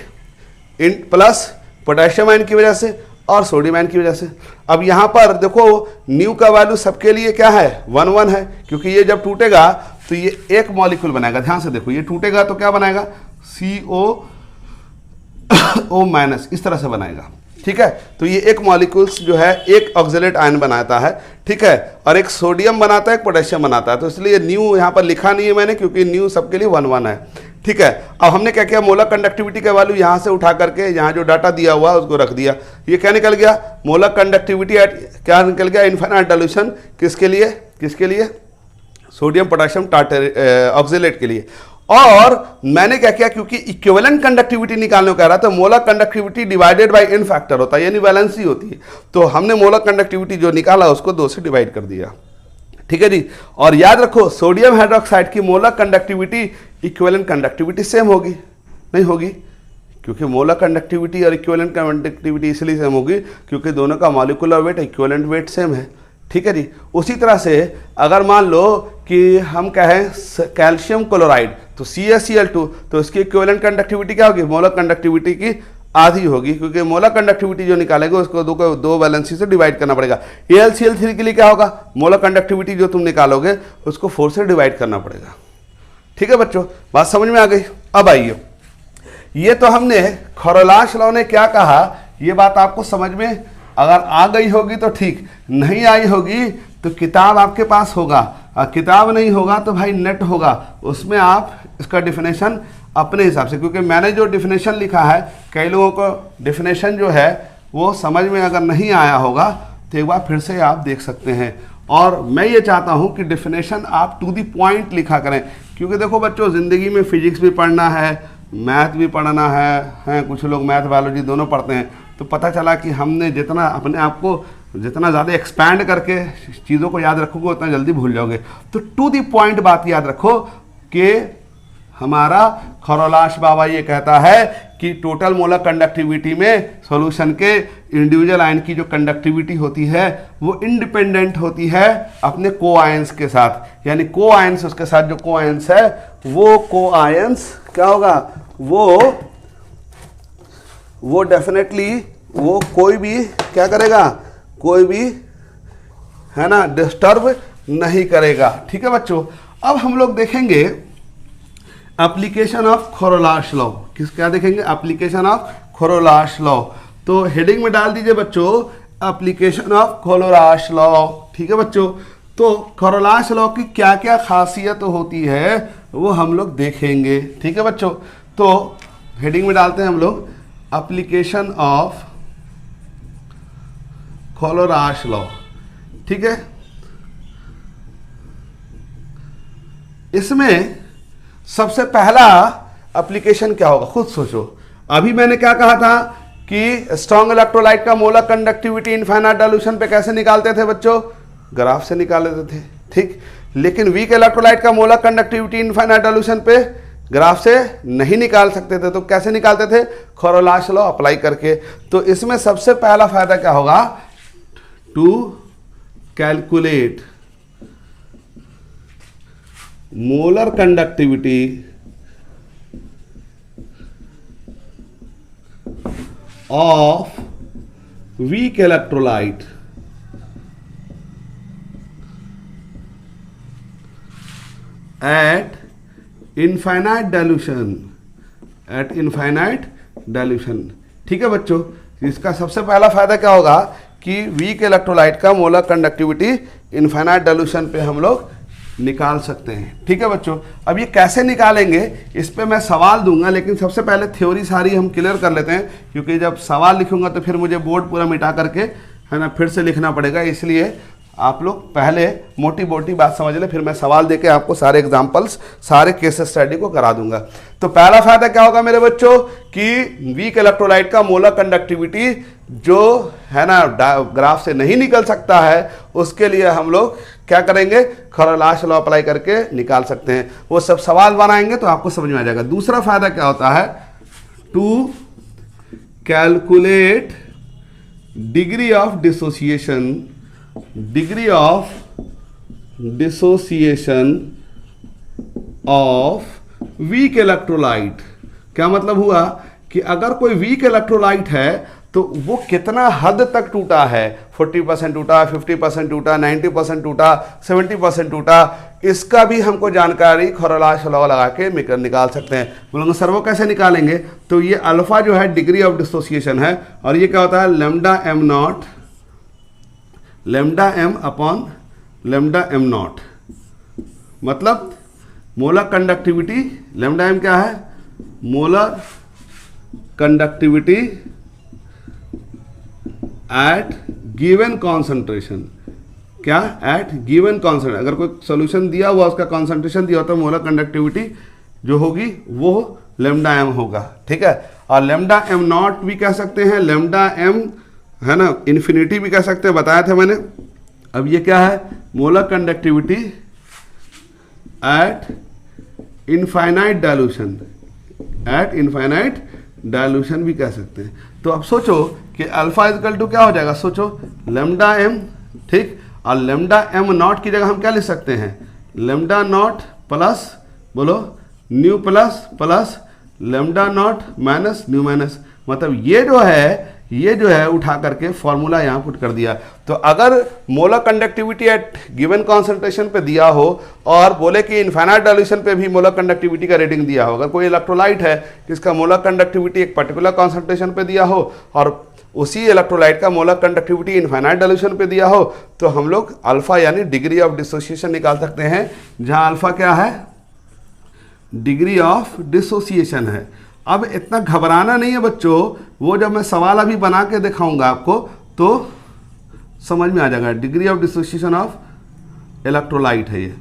A: इन प्लस पोटेशियम आयन की वजह से और सोडियम आयन की वजह से। अब यहाँ पर देखो न्यू का वैल्यू सबके लिए क्या है 1 1 है, क्योंकि ये जब टूटेगा तो ये एक मॉलिक्यूल बनाएगा। ध्यान से देखो, ये टूटेगा तो क्या बनाएगा CO माइनस, इस तरह से बनाएगा। ठीक है, तो ये एक मॉलिक्यूल्स जो है एक ऑक्जेलेट आयन बनाता है। ठीक है, और एक सोडियम बनाता है, एक पोटेशियम बनाता है। तो इसलिए न्यू यहाँ पर लिखा नहीं है मैंने, क्योंकि न्यू सबके लिए 1 1 है। ठीक है, अब हमने क्या किया, मोलर कंडक्टिविटी का वैल्यू यहाँ से उठा करके यहाँ जो डाटा दिया हुआ है उसको रख दिया। ये क्या निकल गया, मोलर कंडक्टिविटी एट क्या निकल गया, इनफाइनाइट डाइल्यूशन किसके लिए, किसके लिए, सोडियम पोटेशियम ऑक्जेलेट के लिए। और मैंने क्या किया, क्योंकि इक्विवेलेंट कंडक्टिविटी निकालने को कह रहा था, molar conductivity divided by n factor होता है, यानी वैलेंसी होती है। तो हमने मोलर कंडक्टिविटी जो निकाला उसको 2 से डिवाइड कर दिया। ठीक है जी, और याद रखो सोडियम हाइड्रोक्साइड की molar conductivity equivalent conductivity same होगी, नहीं होगी, क्योंकि मोलर कंडक्टिविटी और इक्विवेलेंट कंडक्टिविटी इसलिए सेम होगी क्योंकि दोनों का molecular weight equivalent weight same है। ठीक है जी, उसी तरह से अगर मान लो कि हम कहें कैल्शियम क्लोराइड तो CaCl2, तो इसकी इक्विवेलेंट कंडक्टिविटी क्या होगी, मोलर कंडक्टिविटी की आधी होगी, क्योंकि मोलर कंडक्टिविटी जो निकालेंगे उसको दो वैलेंसी से डिवाइड करना पड़ेगा। AlCl3 के लिए क्या होगा, मोलर कंडक्टिविटी जो तुम निकालोगे उसको 4 से डिवाइड करना पड़ेगा। ठीक है बच्चों, बात समझ में आ गई। अब आइए, ये तो हमने खरोलाश लॉ ने क्या कहा, ये बात आपको समझ में अगर आ गई होगी तो ठीक, नहीं आई होगी तो किताब आपके पास होगा, और किताब नहीं होगा तो भाई नेट होगा, उसमें आप इसका डिफिनेशन अपने हिसाब से, क्योंकि मैंने जो डिफिनेशन लिखा है कई लोगों को डिफिनेशन जो है वो समझ में अगर नहीं आया होगा तो एक बार फिर से आप देख सकते हैं। और मैं ये चाहता हूँ कि डिफिनेशन आप टू दी पॉइंट लिखा करें, क्योंकि देखो बच्चों ज़िंदगी में फिजिक्स भी पढ़ना है, मैथ भी पढ़ना है, कुछ लोग मैथ बायोलॉजी दोनों पढ़ते हैं। तो पता चला कि हमने जितना अपने आप को जितना ज़्यादा एक्सपैंड करके चीज़ों को याद रखोगे उतना जल्दी भूल जाओगे। तो टू दी पॉइंट बात याद रखो कि हमारा खरोलाश बाबा ये कहता है कि टोटल मोलर कंडक्टिविटी में सॉल्यूशन के इंडिविजुअल आयन की जो कंडक्टिविटी होती है वो इंडिपेंडेंट होती है अपने को आयंस के साथ, यानी को आयंस उसके साथ जो को आयंस है वो को आयंस क्या होगा, वो डेफिनेटली वो कोई भी क्या करेगा, कोई भी है ना डिस्टर्ब नहीं करेगा। ठीक है बच्चों, अब हम लोग देखेंगे एप्लीकेशन ऑफ खरोलाश लॉ। क्या देखेंगे, एप्लीकेशन ऑफ खरोलाश लॉ। तो हेडिंग में डाल दीजिए बच्चों एप्लीकेशन ऑफ खरोलाश लॉ। ठीक है बच्चों, तो खरोलाश लॉ की क्या क्या खासियत होती है वो हम लोग देखेंगे। ठीक है बच्चों, तो हेडिंग में डालते हैं हम लोग एप्लीकेशन ऑफ खरोलाश लॉ। ठीक है, इसमें सबसे पहला एप्लीकेशन क्या होगा, खुद सोचो। अभी मैंने क्या कहा था कि स्ट्रॉन्ग इलेक्ट्रोलाइट का मोलर कंडक्टिविटी इनफाइनाइट डाइल्यूशन पे कैसे निकालते थे बच्चों, ग्राफ से निकाल लेते थे। ठीक, लेकिन वीक इलेक्ट्रोलाइट का मोलर कंडक्टिविटी इनफाइनाइट डाइल्यूशन पे ग्राफ से नहीं निकाल सकते थे, तो कैसे निकालते थे, खरोलाश लॉ अप्लाई करके। तो इसमें सबसे पहला फायदा क्या होगा, to calculate molar conductivity of weak electrolyte at infinite dilution. ठीक है बच्चों, इसका सबसे पहला फायदा क्या होगा कि वीक इलेक्ट्रोलाइट का मोलर कंडक्टिविटी इनफाइनाइट डाइल्यूशन पे हम लोग निकाल सकते हैं। ठीक है बच्चों, अब ये कैसे निकालेंगे इस पे मैं सवाल दूंगा, लेकिन सबसे पहले थ्योरी सारी हम क्लियर कर लेते हैं, क्योंकि जब सवाल लिखूंगा तो फिर मुझे बोर्ड पूरा मिटा करके है ना फिर से लिखना पड़ेगा। इसलिए आप लोग पहले मोटी मोटी बात समझ ले, फिर मैं सवाल देके आपको सारे एग्जाम्पल्स सारे केस स्टडी को करा दूंगा। तो पहला फायदा क्या होगा मेरे बच्चों कि वीक इलेक्ट्रोलाइट का मोलर कंडक्टिविटी जो है ना ग्राफ से नहीं निकल सकता है, उसके लिए हम लोग क्या करेंगे, खरोलाश लॉ अप्लाई करके निकाल सकते हैं। वो सब सवाल बनाएंगे तो आपको समझ में आ जाएगा। दूसरा फायदा क्या होता है, to calculate degree of dissociation of weak electrolyte. क्या मतलब हुआ कि अगर कोई वीक इलेक्ट्रोलाइट है तो वो कितना हद तक टूटा है, 40% टूटा, 50% टूटा, 90% टूटा, 70% टूटा, इसका भी हमको जानकारी खौरलाश लॉ लगा के निकाल सकते हैं। बोलोगे सर वो कैसे निकालेंगे? तो ये अल्फा जो है डिग्री ऑफ डिसोसिएशन है, और ये क्या होता है lambda M naught, lambda M upon lambda M naught, मतलब मोलर कंडक्टिविटी, लैम्डा एम क्या है, molar conductivity at given concentration, क्या एट गिवन कॉन्सेंट्रेशन, अगर कोई सोल्यूशन दिया हुआ उसका कॉन्सेंट्रेशन दिया होता है, मोलर कंडक्टिविटी जो होगी वो लैम्डा एम होगा, ठीक है। और लैम्डा एम नॉट भी कह सकते हैं, लैम्डा एम है ना, इन्फिनिटी भी कह सकते हैं, बताया था मैंने। अब ये क्या है, molar conductivity at infinite dilution, eight infinite dilution भी कह सकते हैं। तो अब सोचो कि अल्फा इजकल टू क्या हो जाएगा, सोचो लैम्डा एम, ठीक, और लैम्डा एम नॉट की जगह हम क्या लिख सकते हैं, लैम्डा नॉट प्लस, बोलो new plus plus lambda naught minus new minus, मतलब ये जो है उठा करके फॉर्मूला यहाँ पुट कर दिया। तो अगर molar conductivity at given concentration पे दिया हो और बोले कि इनफाइनाइट डायल्यूशन पे भी मोलर कंडक्टिविटी का रीडिंग दिया हो, अगर कोई इलेक्ट्रोलाइट है जिसका मोलर कंडक्टिविटी एक पर्टिकुलर कॉन्सेंट्रेशन पे दिया हो और उसी इलेक्ट्रोलाइट का मोलर कंडक्टिविटी इनफाइनाइट डायल्यूशन पे दिया हो, तो हम लोग अल्फा यानी डिग्री ऑफ डिसोसिएशन निकाल सकते हैं, जहाँ अल्फा क्या है, डिग्री ऑफ डिसोसिएशन है। अब इतना घबराना नहीं है बच्चों, वो जब मैं सवाल अभी बना के दिखाऊंगा आपको तो समझ में आ जाएगा। Degree of dissociation of electrolyte है ये,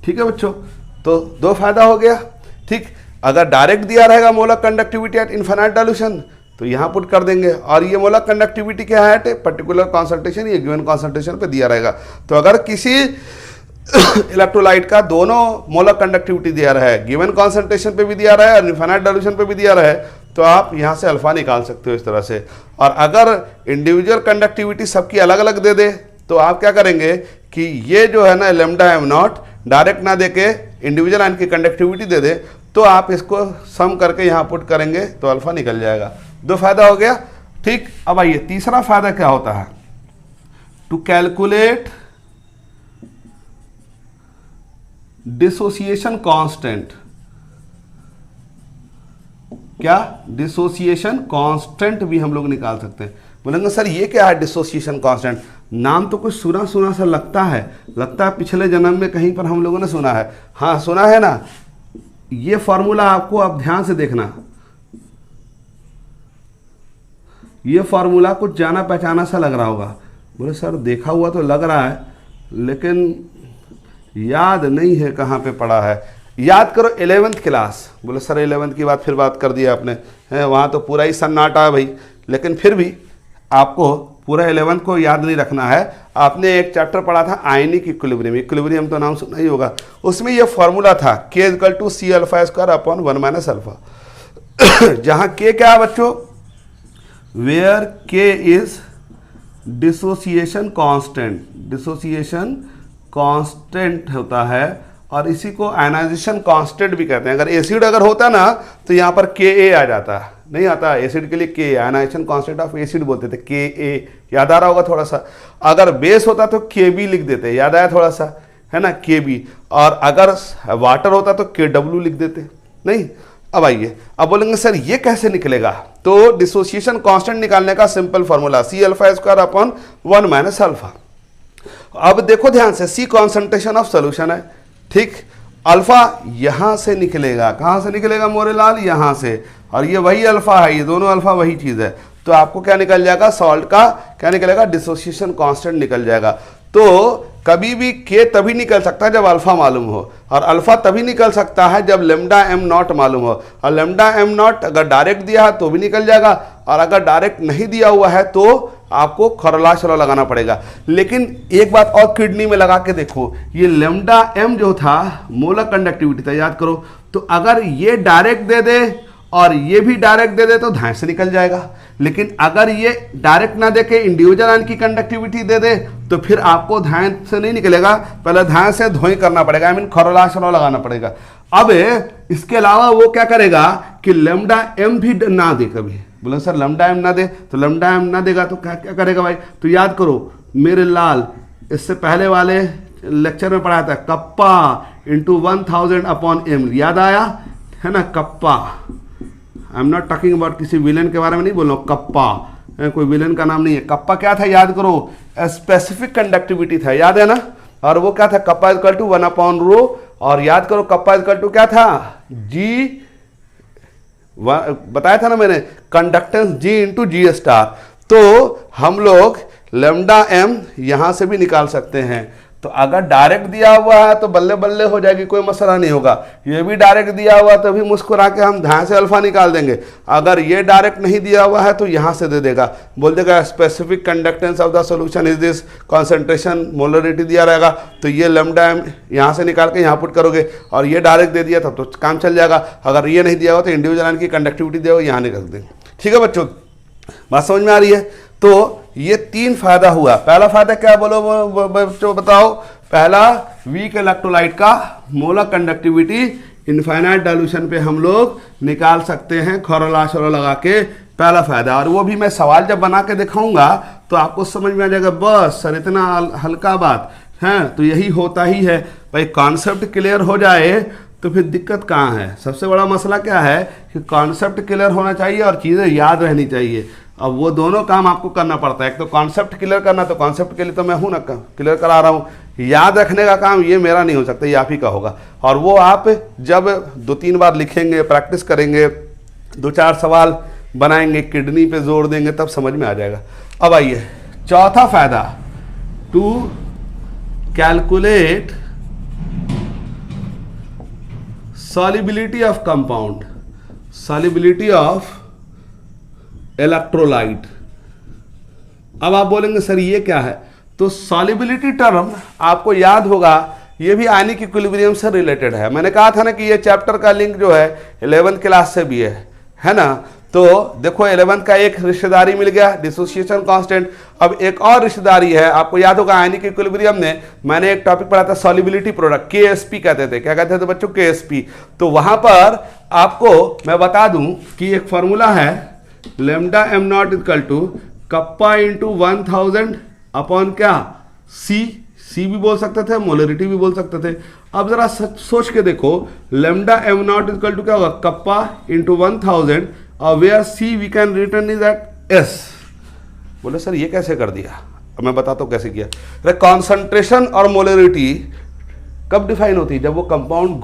A: ठीक है बच्चों। तो दो फायदा हो गया, ठीक। अगर डायरेक्ट दिया रहेगा molar conductivity at infinite dilution तो यहां पुट कर देंगे, और ये मोलर कंडक्टिविटी क्या है, एट पर्टिकुलर कॉन्सेंट्रेशन, ये गिवन कॉन्सेंट्रेशन पे दिया रहेगा। तो अगर किसी इलेक्ट्रोलाइट का दोनों मोलर कंडक्टिविटी दिया रहा है, गिवन कॉन्सेंट्रेशन पे भी दिया रहा है और इनफाइनाइट डायल्यूशन पे भी दिया रहा है, तो आप यहाँ से अल्फा निकाल सकते हो इस तरह से। और अगर इंडिविजुअल कंडक्टिविटी सबकी अलग अलग दे दे तो आप क्या करेंगे कि ये जो है ना लैम्डा एम नॉट डायरेक्ट ना दे के इंडिविजुअल आयन की कंडक्टिविटी दे दे, तो आप इसको सम करके यहाँ पुट करेंगे तो अल्फा निकल जाएगा। दो फायदा हो गया, ठीक। अब आइए तीसरा फायदा क्या होता है, टू कैलकुलेट डिसोसिएशन कांस्टेंट। क्या डिसोसिएशन कांस्टेंट भी हम लोग निकाल सकते हैं। बोलेंगे सर ये क्या है डिसोसिएशन कांस्टेंट, नाम तो कुछ सुना सुना सा लगता है पिछले जन्म में कहीं पर हम लोगों ने सुना है। हाँ सुना है ना, ये फॉर्मूला आपको अब ध्यान से देखना, ये फॉर्मूला कुछ जाना पहचाना सा लग रहा होगा। बोले सर देखा हुआ तो लग रहा है लेकिन याद नहीं है कहाँ पे पढ़ा है। याद करो 11th क्लास। बोले सर 11th की बात फिर बात कर दिया आपने, है वहाँ तो पूरा ही सन्नाटा है भाई, लेकिन फिर भी आपको पूरा 11th को याद नहीं रखना है। आपने एक चैप्टर पढ़ा था आयनिक इक्विलिब्रियम, इक्विलिब्रियम तो नाम सुना ही होगा, उसमें ये फॉर्मूला था K=C⁴ α, जहाँ K क्या है बच्चों, where K is dissociation constant, dissociation constant होता है, और इसी को आयनाइजेशन कांस्टेंट भी कहते हैं। अगर एसिड अगर होता ना तो यहाँ पर Ka आ जाता, नहीं आता एसिड के लिए K, ionisation constant of acid बोलते थे Ka, याद आ रहा होगा थोड़ा सा। अगर बेस होता तो Kb लिख देते, याद आया थोड़ा सा, है ना Kb। और अगर वाटर होता तो Kw लिख देते, नहीं। अब आइए, अब बोलेंगे सर ये कैसे निकलेगा, तो डिसोसिएशन कांस्टेंट निकालने का सिंपल फॉर्मूला C⁴ α। अब देखो ध्यान से, C कॉन्सेंट्रेशन ऑफ सोल्यूशन है, ठीक। अल्फा यहां से निकलेगा, कहां से निकलेगा मोरेलाल, यहां से, और ये वही अल्फा है, ये दोनों अल्फा वही चीज है। तो आपको क्या निकल जाएगा, सॉल्ट का क्या निकलेगा, डिसोसिएशन कांस्टेंट निकल जाएगा। तो कभी भी K तभी निकल सकता है जब अल्फा मालूम हो, और अल्फा तभी निकल सकता है जब लैम्डा एम नॉट मालूम हो। और लैम्डा एम नॉट अगर डायरेक्ट दिया है तो भी निकल जाएगा, और अगर डायरेक्ट नहीं दिया हुआ है तो आपको खौरलाश लॉ लगाना पड़ेगा। लेकिन एक बात और किडनी में लगा के देखो, ये लैम्डा एम जो था मोलर कंडक्टिविटी था, याद करो। तो अगर ये डायरेक्ट दे दे और ये भी डायरेक्ट दे दे तो धाए से निकल जाएगा, लेकिन अगर ये डायरेक्ट ना दे के इंडिविजुअल आयन की कंडक्टिविटी दे दे तो फिर आपको धाए से नहीं निकलेगा, पहले धाए से धोई करना पड़ेगा, आई मीन खौरलाश लॉ लगाना पड़ेगा। अब इसके अलावा वो क्या करेगा कि लैम्डा एम भी ना दे कभी, बोले सर लैम्डा एम ना दे, तो लैम्डा एम ना देगा तो क्या क्या करेगा भाई, तो याद करो मेरे लाल, इससे पहले वाले लेक्चर में पढ़ाया था कप्पा इंटू 1000 अपॉन एम, याद आया है ना, kappa. I am not talking about किसी विलन के बारे में नहीं बोल रहा हूँ, कप्पा कोई विलन का नाम नहीं है। कप्पा क्या था याद करो, स्पेसिफिक कंडक्टिविटी था, याद है ना, और वो क्या था, kappa equal to 1 upon rho, और याद करो कप्पा इक्वल टू क्या था, जी, बताया था ना मैंने, कंडक्टेंस जी इंटू जी स्टार। तो हम लोग लैम्डा एम यहां से भी निकाल सकते हैं। तो अगर डायरेक्ट दिया हुआ है तो बल्ले बल्ले हो जाएगी, कोई मसला नहीं होगा। ये भी डायरेक्ट दिया हुआ तो भी मुस्कुरा के हम ध्यान से अल्फा निकाल देंगे। अगर ये डायरेक्ट नहीं दिया हुआ है तो यहाँ से दे देगा, बोल देगा specific conductance of the solution is this, concentration molarity दिया रहेगा, तो ये लैम्डा एम यहाँ से निकाल के यहाँ पुट करोगे, और ये डायरेक्ट दे दिया तब तो काम चल जाएगा। अगर ये नहीं दिया हुआ तो इंडिविजुअल आयन की कंडक्टिविटी दिया हुआ यहाँ निकाल देंगे। ठीक है बच्चों, बात समझ में आ रही है। तो ये 3 फायदा हुआ। पहला फायदा क्या बोलो बच्चों बताओ, पहला वीक इलेक्ट्रोलाइट का मोलर कंडक्टिविटी इनफाइनाइट डाइल्यूशन पे हम लोग निकाल सकते हैं खौरला शोरा लगा के, पहला फायदा। और वो भी मैं सवाल जब बना के दिखाऊंगा तो आपको समझ में आ जाएगा, बस सर इतना हल्का बात है, तो यही होता ही है भाई। कॉन्सेप्ट क्लियर हो जाए तो फिर दिक्कत कहाँ है। सबसे बड़ा मसला क्या है कि कॉन्सेप्ट क्लियर होना चाहिए और चीज़ें याद रहनी चाहिए। अब वो दोनों काम आपको करना पड़ता है, एक तो कॉन्सेप्ट क्लियर करना, तो कॉन्सेप्ट के लिए तो मैं हूँ ना, क्लियर करा रहा हूँ। याद रखने का काम ये मेरा नहीं हो सकता, ये आप ही का होगा। और वो आप जब 2-3 बार लिखेंगे, प्रैक्टिस करेंगे, 2-4 सवाल बनाएंगे, किडनी पे जोर देंगे, तब समझ में आ जाएगा। अब आइए चौथा फायदा, to calculate solubility of compound, solubility of electrolyte. अब आप बोलेंगे सर ये क्या है, तो सॉल्युबिलिटी टर्म आपको याद होगा, ये भी आयनिक इक्विलिब्रियम से रिलेटेड है। मैंने कहा था ना कि ये चैप्टर का लिंक जो है 11th क्लास से भी है ना। तो देखो 11th का एक रिश्तेदारी मिल गया, डिसोसिएशन कांस्टेंट। अब एक और रिश्तेदारी है, आपको याद होगा आयनिक इक्विलिब्रियम में मैंने एक टॉपिक पढ़ा था सॉल्युबिलिटी प्रोडक्ट, केएसपी कहते थे। क्या कहते थे बच्चों, केएसपी। तो वहां पर आपको मैं बता दूं कि एक फॉर्मूला है, lambda M naught equal to kappa into 1000 upon क्या, सी भी बोल सकते थे, मोलरिटी भी बोल सकते थे। अब जरा सोच के देखो, lambda M naught equal to क्या होगा, कप्पा इंटू 1000, और where C we can return is at S. बोले सर ये कैसे कर दिया, अब मैं बताता हूँ कैसे किया। अरे कॉन्सेंट्रेशन और मोलरिटी कब डिफाइन होती है, जब वो कंपाउंड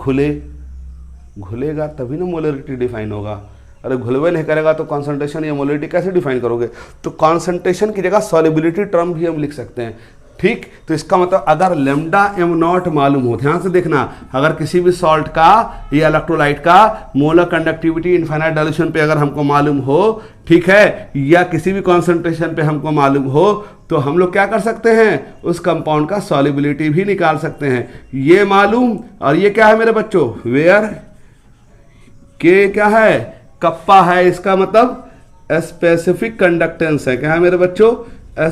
A: घुलेगा तभी ना मोलरिटी डिफाइन होगा। अरे घुलवे नहीं करेगा तो कॉन्सेंट्रेशन या मोलरिटी कैसे डिफाइन करोगे। तो कॉन्सेंट्रेशन की जगह सॉल्युबिलिटी टर्म भी हम लिख सकते हैं। ठीक, तो इसका मतलब अगर लैम्डा एम नॉट मालूम हो, ध्यान से देखना, अगर किसी भी सॉल्ट का या इलेक्ट्रोलाइट का मोलर कंडक्टिविटी इनफाइनाइट डाइल्यूशन पे अगर हमको मालूम हो, ठीक है, या किसी भी कॉन्सेंट्रेशन पे हमको मालूम हो, तो हम लोग क्या कर सकते हैं, उस कंपाउंड का सॉल्युबिलिटी भी निकाल सकते हैं। ये मालूम, और ये क्या है मेरे बच्चों, वेयर के क्या है, कप्पा है, इसका मतलब स्पेसिफिक कंडक्टेंस है। क्या है मेरे बच्चों,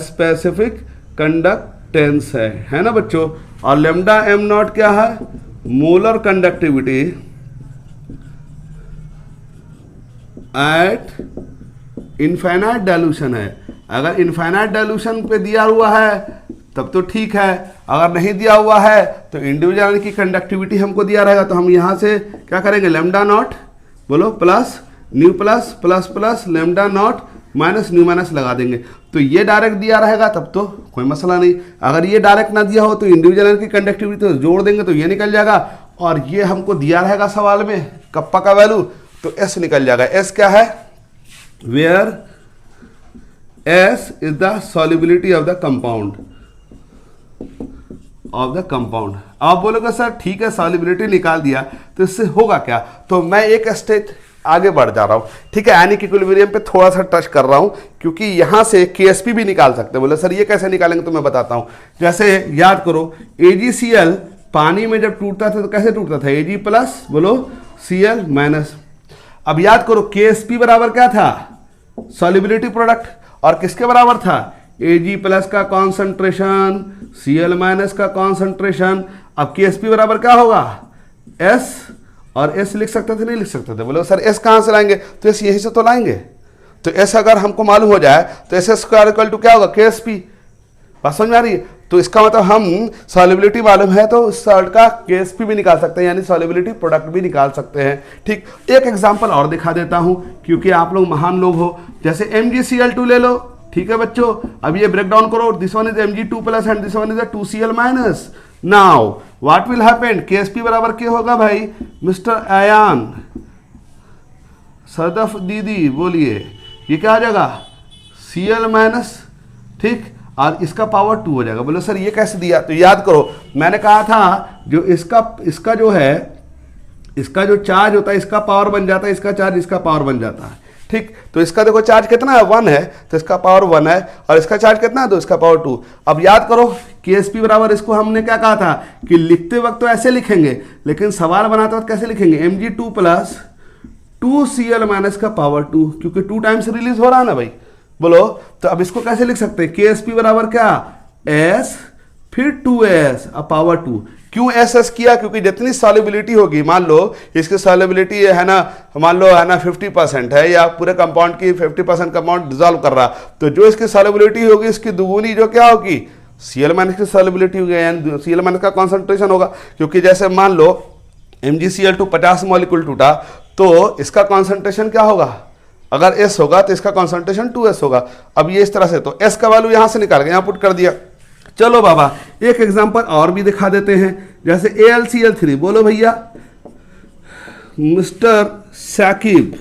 A: स्पेसिफिक कंडक्टेंस है ना बच्चों। और लैम्डा एम नॉट क्या है, molar conductivity at infinite dilution है। अगर इनफाइनाइट डाइल्यूशन पे दिया हुआ है तब तो ठीक है, अगर नहीं दिया हुआ है तो इंडिविजुअल की कंडक्टिविटी हमको दिया रहेगा, तो हम यहां से क्या करेंगे, लैम्डा नॉट बोलो plus nu plus plus plus lambda naught minus new minus लगा देंगे। तो ये डायरेक्ट दिया रहेगा तब तो कोई मसला नहीं। अगर ये डायरेक्ट ना दिया हो तो इंडिविजुअल की कंडक्टिविटी तो जोड़ देंगे तो ये निकल जाएगा, और ये हमको दिया रहेगा सवाल में कप्पा का वैल्यू, तो एस निकल जाएगा। एस क्या है, where S is the solubility of the compound, आप बोलोगे सर ठीक है सॉल्युबिलिटी निकाल दिया तो इससे होगा क्या। तो मैं एक स्टेज आगे बढ़ जा रहा हूं, ठीक है, आयनिक इक्विलिब्रियम पे थोड़ा सा टच कर रहा हूं, क्योंकि यहां से केएसपी भी निकाल सकते हैं। बोले सर ये कैसे निकालेंगे, तो मैं बताता हूं। जैसे याद करो, AgCl पानी में जब टूटता था तो कैसे टूटता था, Ag प्लस बोलो Cl माइनस। अब याद करो केएसपी बराबर क्या था, सॉल्युबिलिटी प्रोडक्ट, और किसके बराबर था, Ag प्लस का कॉन्सेंट्रेशन Cl माइनस का कॉन्सेंट्रेशन। अब केएसपी बराबर क्या होगा, S और एस लिख सकते थे नहीं लिख सकते थे? बोलो सर एस कहाँ से लाएंगे? तो एस यहीं से तो लाएंगे। तो एस अगर हमको मालूम हो जाए तो एस स्क्वायर इक्वल टू क्या होगा? के एस पी। बात समझ में आ रही है? तो इसका मतलब हम सॉल्युबिलिटी मालूम है तो सॉल्ट का के एस पी भी निकाल सकते हैं, यानी सॉल्युबिलिटी प्रोडक्ट भी निकाल सकते हैं। ठीक, एक एग्जाम्पल और दिखा देता हूं क्योंकि आप लोग महान लोग हो। जैसे MgCl2 ले लो, ठीक है बच्चों। अब ये ब्रेक डाउन करो, this one is Mg2+ and this one is 2Cl-। Now what will happen? KSP बराबर क्या होगा भाई? मिस्टर आयान, सदफ दीदी बोलिए, ये क्या आ जाएगा? Cl-। ठीक, और इसका पावर 2 हो जाएगा। बोलो सर ये कैसे दिया? तो याद करो मैंने कहा था जो इसका जो है, इसका जो चार्ज होता है इसका पावर बन जाता है, इसका चार्ज इसका पावर बन जाता है। ठीक, तो इसका देखो चार्ज कितना है? 1 है, तो इसका पावर 1 है, और इसका चार्ज कितना है? तो इसका पावर 2। अब याद करो KSP बराबर, इसको हमने क्या कहा था कि लिखते वक्त तो ऐसे लिखेंगे, लेकिन सवाल बनाते वक्त कैसे लिखेंगे? Mg2+ 2Cl- का पावर 2, क्योंकि 2 टाइम्स रिलीज हो रहा है ना भाई। बोलो तो अब इसको कैसे लिख सकते हैं? KSP बराबर क्या? S फिर 2S अब पावर 2। क्यों SS किया? क्योंकि जितनी सॉल्युबिलिटी होगी, मान लो इसकी सॉल्युबिलिटी है ना, मान लो है ना 50% है, या पूरे कंपाउंड की 50% कंपाउंड डिजॉल्व कर रहा, तो जो इसकी सॉल्युबिलिटी होगी इसकी दुगुनी जो क्या होगी? Cl- की सॉल्युबिलिटी होगी, यानी Cl- का कॉन्सेंट्रेशन होगा। क्योंकि जैसे मान लो MgCl2 50 मॉलिक्यूल टूटा, तो इसका कॉन्सेंट्रेशन क्या होगा? अगर S होगा तो इसका कॉन्सेंट्रेशन 2S होगा। अब ये इस तरह से, तो S का वैल्यू यहां से निकाल के यहां पुट कर दिया। चलो बाबा एक एग्जांपल और भी दिखा देते हैं, जैसे AlCl3। बोलो भैया मिस्टर साकिब,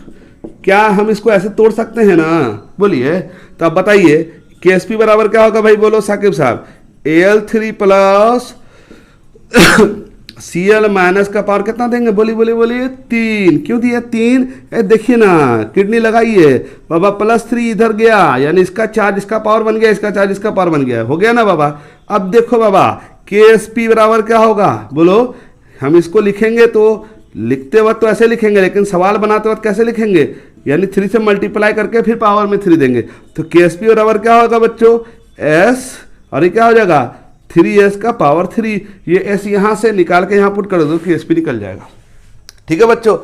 A: क्या हम इसको ऐसे तोड़ सकते हैं ना? बोलिए, तो अब बताइए KSP बराबर क्या होगा भाई? बोलो साकिब साहब, Al3+ Cl- का पावर कितना देंगे? बोलिए 3। क्यों दिया 3? देखिए ना, किडनी लगाइए बाबा, +3 इधर गया, यानी इसका चार्ज इसका पावर बन गया, इसका चार्ज इसका पावर बन गया, हो गया ना बाबा। अब देखो बाबा KSP बराबर क्या होगा? बोलो, हम इसको लिखेंगे तो लिखते वक्त तो ऐसे लिखेंगे, लेकिन सवाल बनाते वक्त कैसे लिखेंगे? यानी 3 से मल्टीप्लाई करके फिर पावर में 3 देंगे। तो KSP बराबर क्या होगा बच्चों? S, और ये क्या हो जाएगा? 3S का पावर 3। ये S यहां से निकाल के यहां पुट कर दो, KSP निकल जाएगा। ठीक है बच्चों,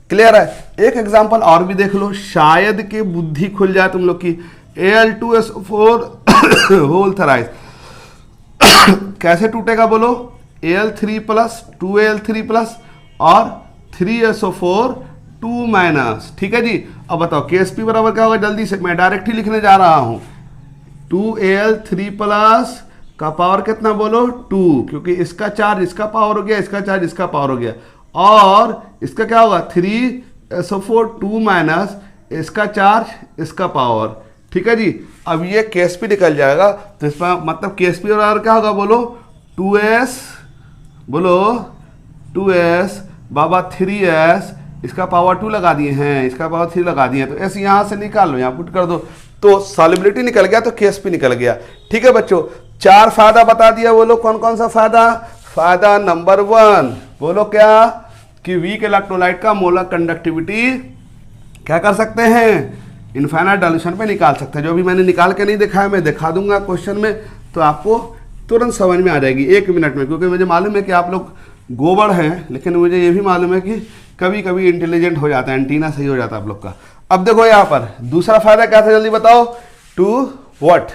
A: क्लियर है? एक एग्जांपल और भी देख लो, शायद कि बुद्धि खुल जाए तुम लोग की। Al2SO4 होल थराइज कैसे टूटेगा? बोलो, Al3+ 2Al3+ और 3SO4 2-। ठीक है जी। अब बताओ KSP बराबर क्या होगा? जल्दी से मैं डायरेक्ट ही लिखने जा रहा हूं। 2Al3+ का पावर कितना? बोलो 2, क्योंकि इसका चार्ज इसका पावर हो गया, इसका चार्ज इसका पावर हो गया, और इसका क्या होगा? 3SO4 2-, इसका चार्ज इसका पावर। ठीक है जी। अब ये KSP निकल जाएगा, तो इसका मतलब KSP बराबर क्या होगा? बोलो 2S, बोलो 2S बाबा 3S, इसका पावर 2 लगा दिए हैं, इसका पावर 3 लगा दिए, तो S यहां से निकाल लो, यहां पुट कर दो, तो सॉल्युबिलिटी निकल गया, तो KSP निकल गया। ठीक है बच्चों, 4 फायदा बता दिया। बोलो कौन कौन सा फायदा? फायदा नंबर 1, बोलो क्या? कि वीक इलेक्ट्रोलाइट का मोलर कंडक्टिविटी क्या कर सकते हैं? इनफाइनाइट डाइल्यूशन पे निकाल सकते हैं। जो भी मैंने निकाल के नहीं दिखाया, मैं दिखा दूंगा क्वेश्चन में, तो आपको तुरंत समझ में आ जाएगी 1 मिनट में, क्योंकि मुझे मालूम है कि आप लोग गोबर हैं, लेकिन मुझे ये भी मालूम है कि कभी कभी इंटेलिजेंट हो जाता है, एंटीना सही हो जाता है आप लोग का। अब देखो यहाँ पर दूसरा फायदा क्या था, जल्दी बताओ। To what?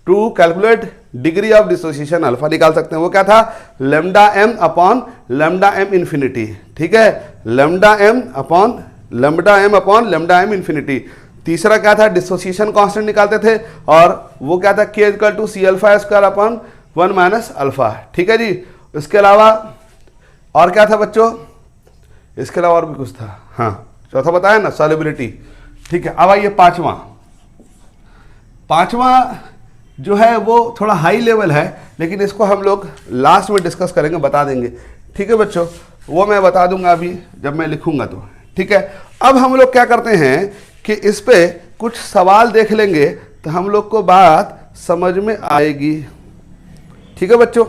A: To calculate degree of dissociation alpha निकाल सकते हैं। वो क्या था? λm upon λm infinity. ठीक है, λm अपॉन λm इंफिनिटी। तीसरा क्या था? डिसोसिएशन कांस्टेंट निकालते थे, और वो क्या था? K = C∝² upon 1 - alpha. ठीक है जी। इसके अलावा और क्या था बच्चों? इसके अलावा और भी कुछ था। हाँ, चौथा बताया ना, सॉल्युबिलिटी। ठीक है, अब आइए पांचवा जो है वो थोड़ा हाई लेवल है, लेकिन इसको हम लोग लास्ट में डिस्कस करेंगे, बता देंगे। ठीक है बच्चों, वो मैं बता दूंगा अभी जब मैं लिखूंगा तो। ठीक है, अब हम लोग क्या करते हैं कि इस पे कुछ सवाल देख लेंगे, तो हम लोग को बात समझ में आएगी। ठीक है बच्चों,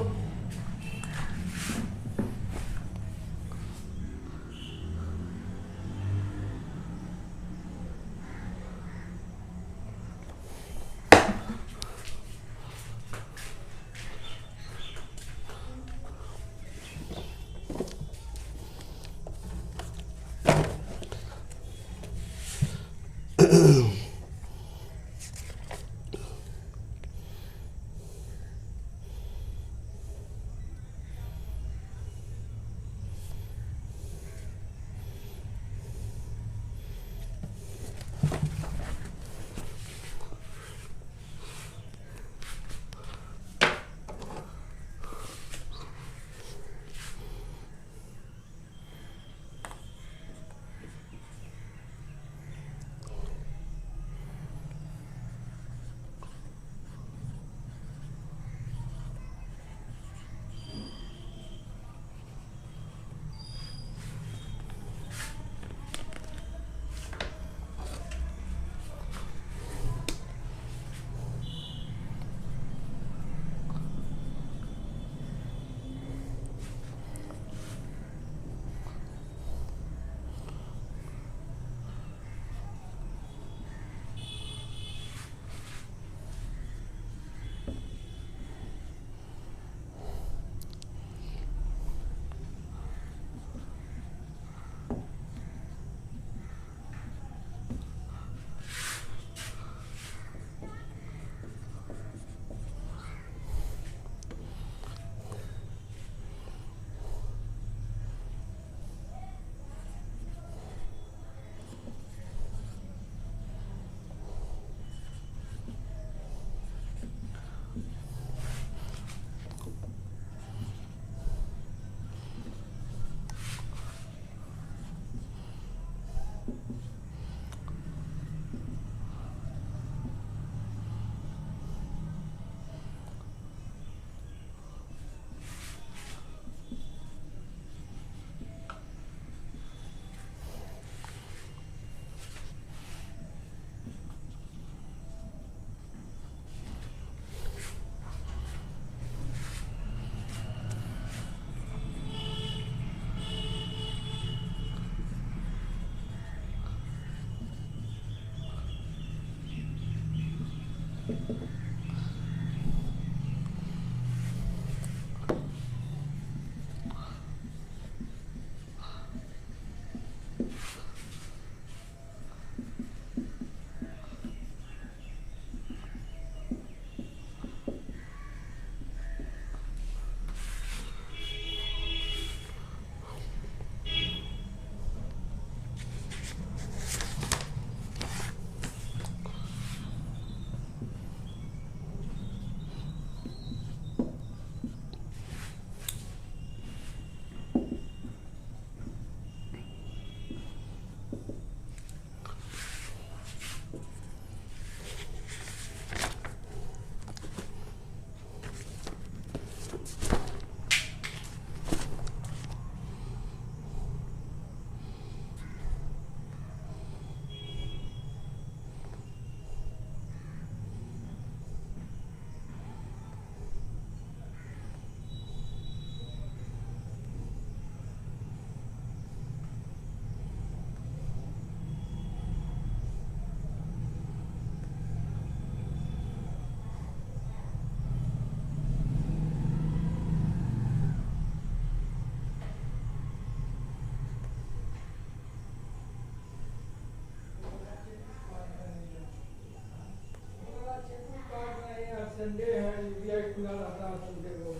B: संडे है, यूपीआई खुला रहता है संडे को।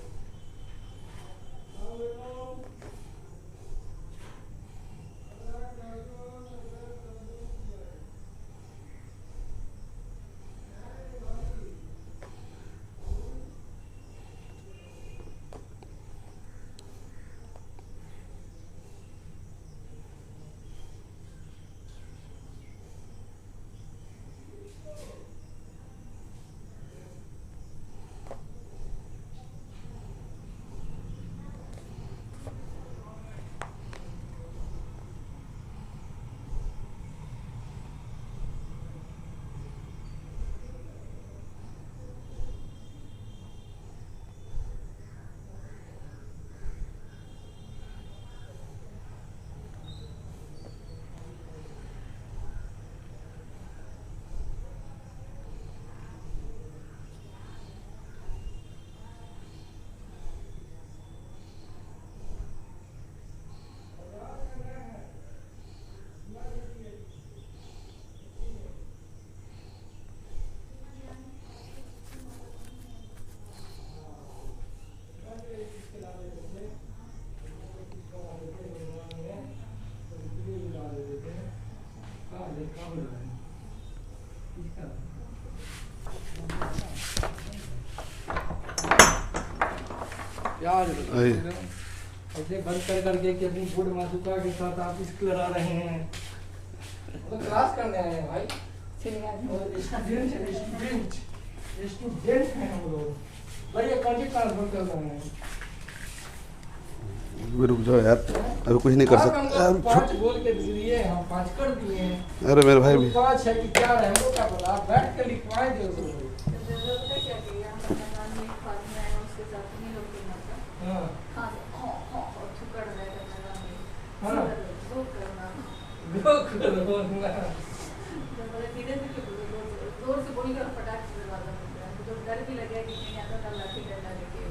B: यार ऐसे बंद कर करके कि अपनी बोर्ड मातुका के साथ आप स्कूल आ रहे हैं, तो क्लास करने आए हैं भाई। स्टूडेंट हैं हम लोग भाई, ये कौन सी ट्रांसफर कर रहे हैं?
A: रुक जाओ यार, अभी कुछ नहीं कर सकते।
B: 5 बोल के दिए, हम 5 कर दिए हैं।
A: अरे मेरे भाई भी
B: 5 है कि 4 है, हमको क्या पता, आप बैठ के लिखवाएं दे उसको।
C: जोर से बोलकर फटाक से दरवाजा बंद कर, तो डर भी लगे कि नहीं आता था, लाठी डंडा लेके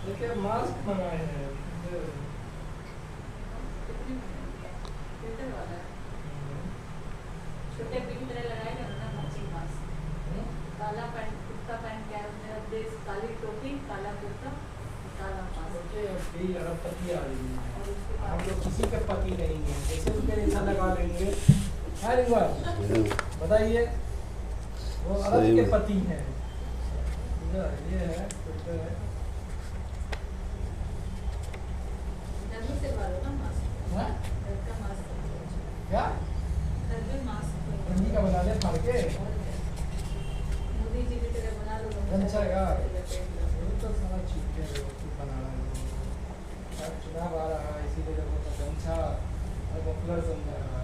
B: देखिए मास्क बनाए हैं,
C: फिल्टर वाला है, छोटे पे की तरह लगाए ना मैचिंग मास्क, काला पैंट, कुर्ता पैंट, कैप, काली टोपी, काला कुर्ता, काला मास्क।
B: यही अरबपति आ रही है, हम लोग किसी के पति नहीं है, जैसे उनके ऐसा लगा लेंगे। है रिंगवाल, बताइए, वो अरब के पति हैं। ये है फिल्टर है,
C: डब्बू से वाला ना मास्क,
B: हाँ?
C: घर का मास्क,
B: क्या
C: घर में मास्क,
B: गंजी का बना ले फाड़ के,
C: मोदी जी की तरह बना लो।
B: अच्छा यार, ये तो सारा छिपके बना रहा है। अब चुनाव आ रहा है, इसीलिए लोगों का गमछा और मफलर समझा रहा है।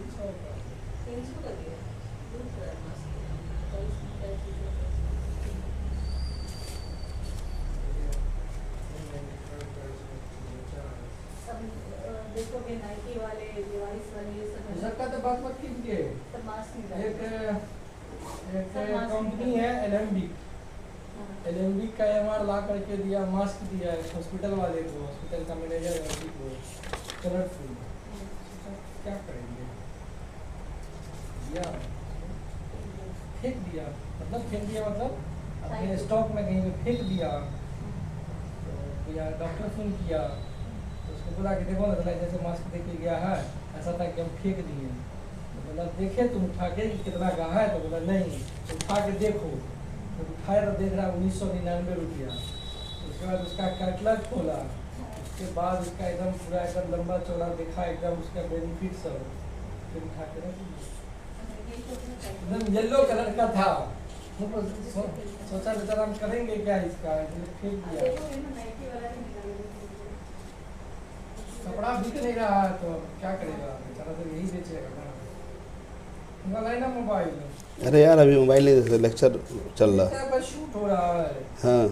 B: 300 का
C: 300 का दिया दूसरा मास्क तो इसमें क्या चीज़ है सब देखोगे नाइकी वाले डिवाइस वाले ये सब है ना,
B: इसका तो बात मत कीजिए।
C: सब मास्क
B: एक
C: निकाल
B: एक कंपनी है एलेम्बिक का एमआर ला करके दिया, मास्क दिया है हॉस्पिटल वाले को, हॉस्पिटल का मैनेजर है उसी को, कलरफुल। क्या करेंगे? दिया, फेंक दिया, मतलब फेंक दिया मतलब अपने स्टॉक में कहीं पे फेंक दिया। तो या डॉक्टर फोन किया तो उसको बोला कि देखो ना जैसे मास्क दे के गया है, ऐसा था कि हम फेंक दिए। तो बोला देखे तुम उठा के कितना का है? तो बोला नहीं, उठा के देखो। तो उठाया तो देख रहा 1999 रुपया। उसके बाद उसका कैटलॉग खोला, उसके बाद उसका एकदम पूरा एकदम लंबा चौड़ा देखा, एकदम उसका बेनिफिट सब, फिर उठा के रख दिया। एकदम येलो कलर का था। सोचा बेचारा हम करेंगे क्या इसका, इसलिए फेंक दिया।
C: देखोगे ना नाइकी वाला भी निकालेगा
B: कपड़ा बिक नहीं रहा है तो क्या करेगा बेचारा, तो यही बेचेगा ना। निकाला है ना मोबाइल,
A: अरे यार अभी मोबाइल नहीं देते, लेक्चर चल रहा है।
B: पर शूट हो रहा है।
A: हाँ,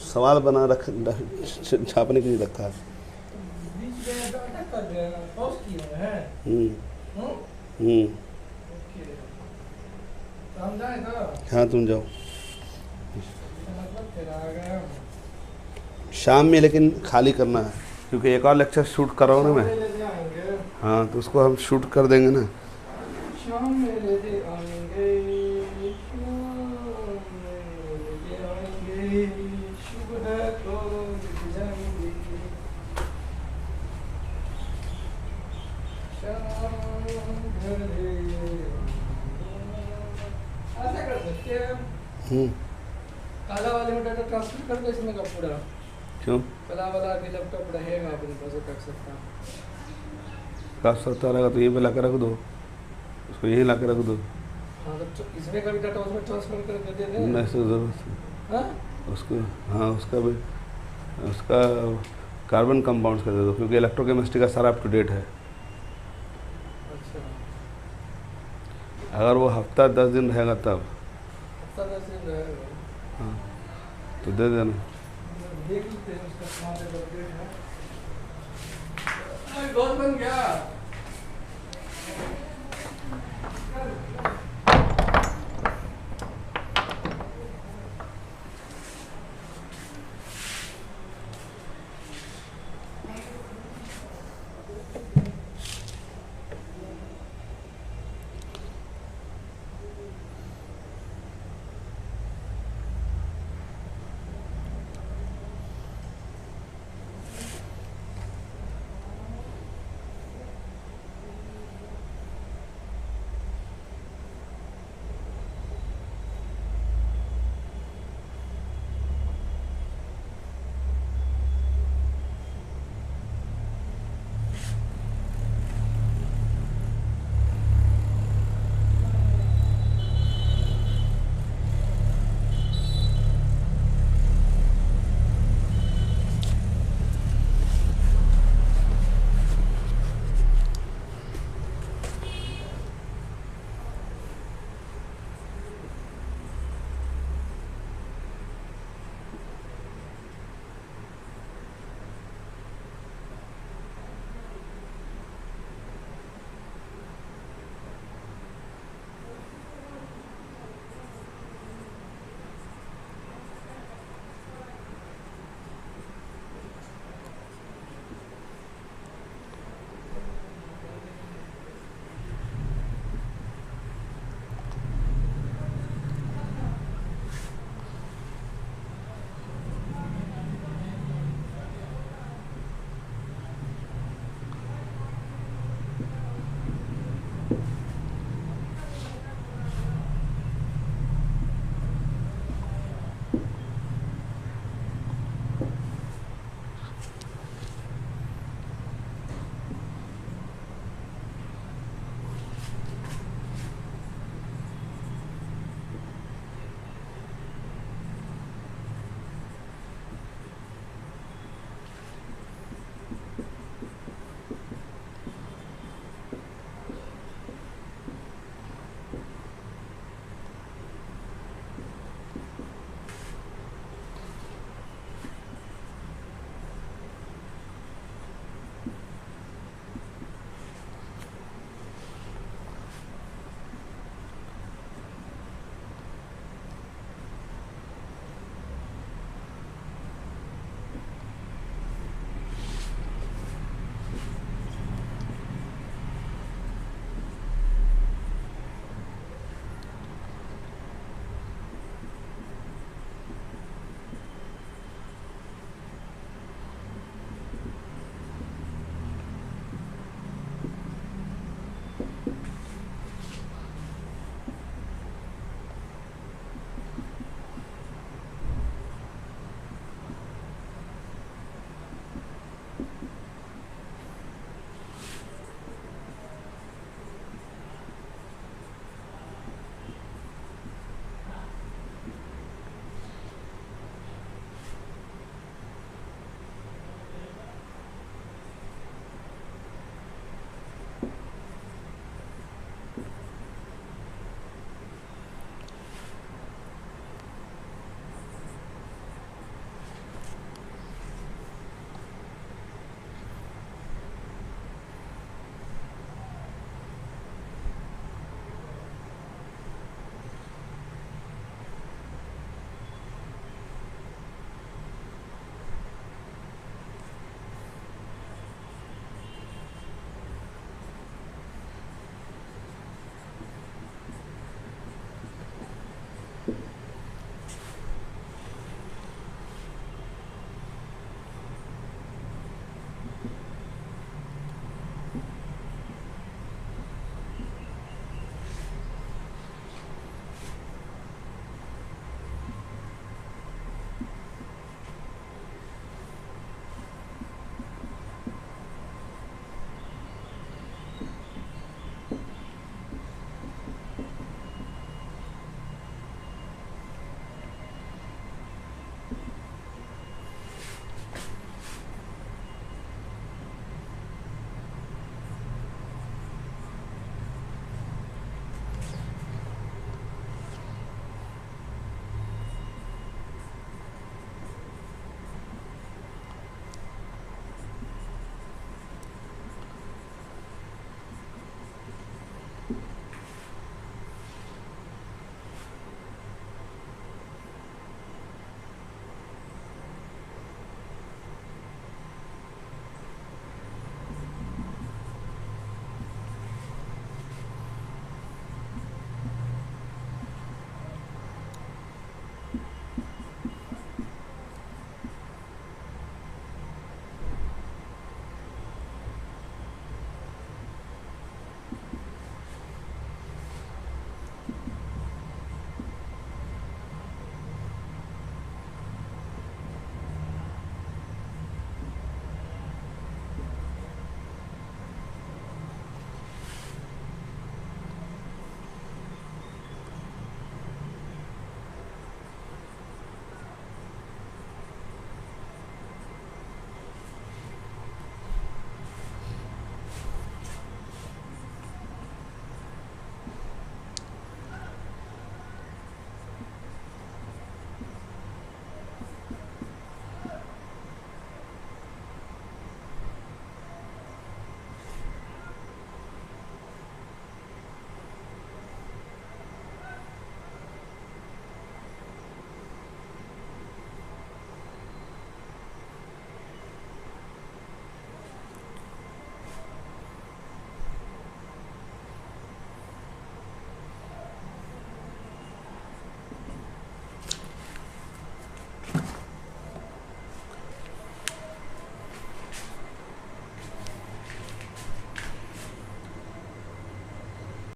A: सवाल बना छापने के लिए रखा है।
B: बीच में अटक कर दिया ना, पॉज किए हैं।
A: हम्म,
B: ओके, तो हम जाए तो
A: हाँ तुम जाओ
B: मतलब तेरा आ गया।
A: शाम में, लेकिन खाली करना है क्योंकि एक और लेक्चर शूट कर रहा हूँ ना मैं।
B: ले जाएंगे
A: हाँ तो उसको हम शूट कर देंगे ना।
B: शाम में ले आएंगे, शुभ है तो जाएंगे, शाम ढले। ऐसा कर सकते हैं, काला वाले में डाटा ट्रांसफर कर दो इसमें का पूरा,
A: क्यों?
B: काला वाला अभी लैपटॉप रहेगा अपने पास, कर सकता।
A: का सकता रहेगा तो यहीं पे ला के रख दो, उसको यहीं ला के रख दो।
B: हाँ तो इसमें का भी डाटा उसमें ट्रांसफर करके दे दें।
A: नहीं तो ज़रूरत है
B: हाँ
A: उसको। हाँ उसका भी, उसका कार्बन कंपाउंड्स का दे दो क्योंकि इलेक्ट्रोकेमिस्ट्री का सारा अप टू डेट है।
B: अच्छा,
A: अगर वो हफ्ता 10 दिन रहेगा तब
B: हफ्ता 10 दिन रहेगा,
A: हाँ तो दे देना।
B: देख लेते हैं उसका कहाँ पे अपडेट है। बहुत बन गया।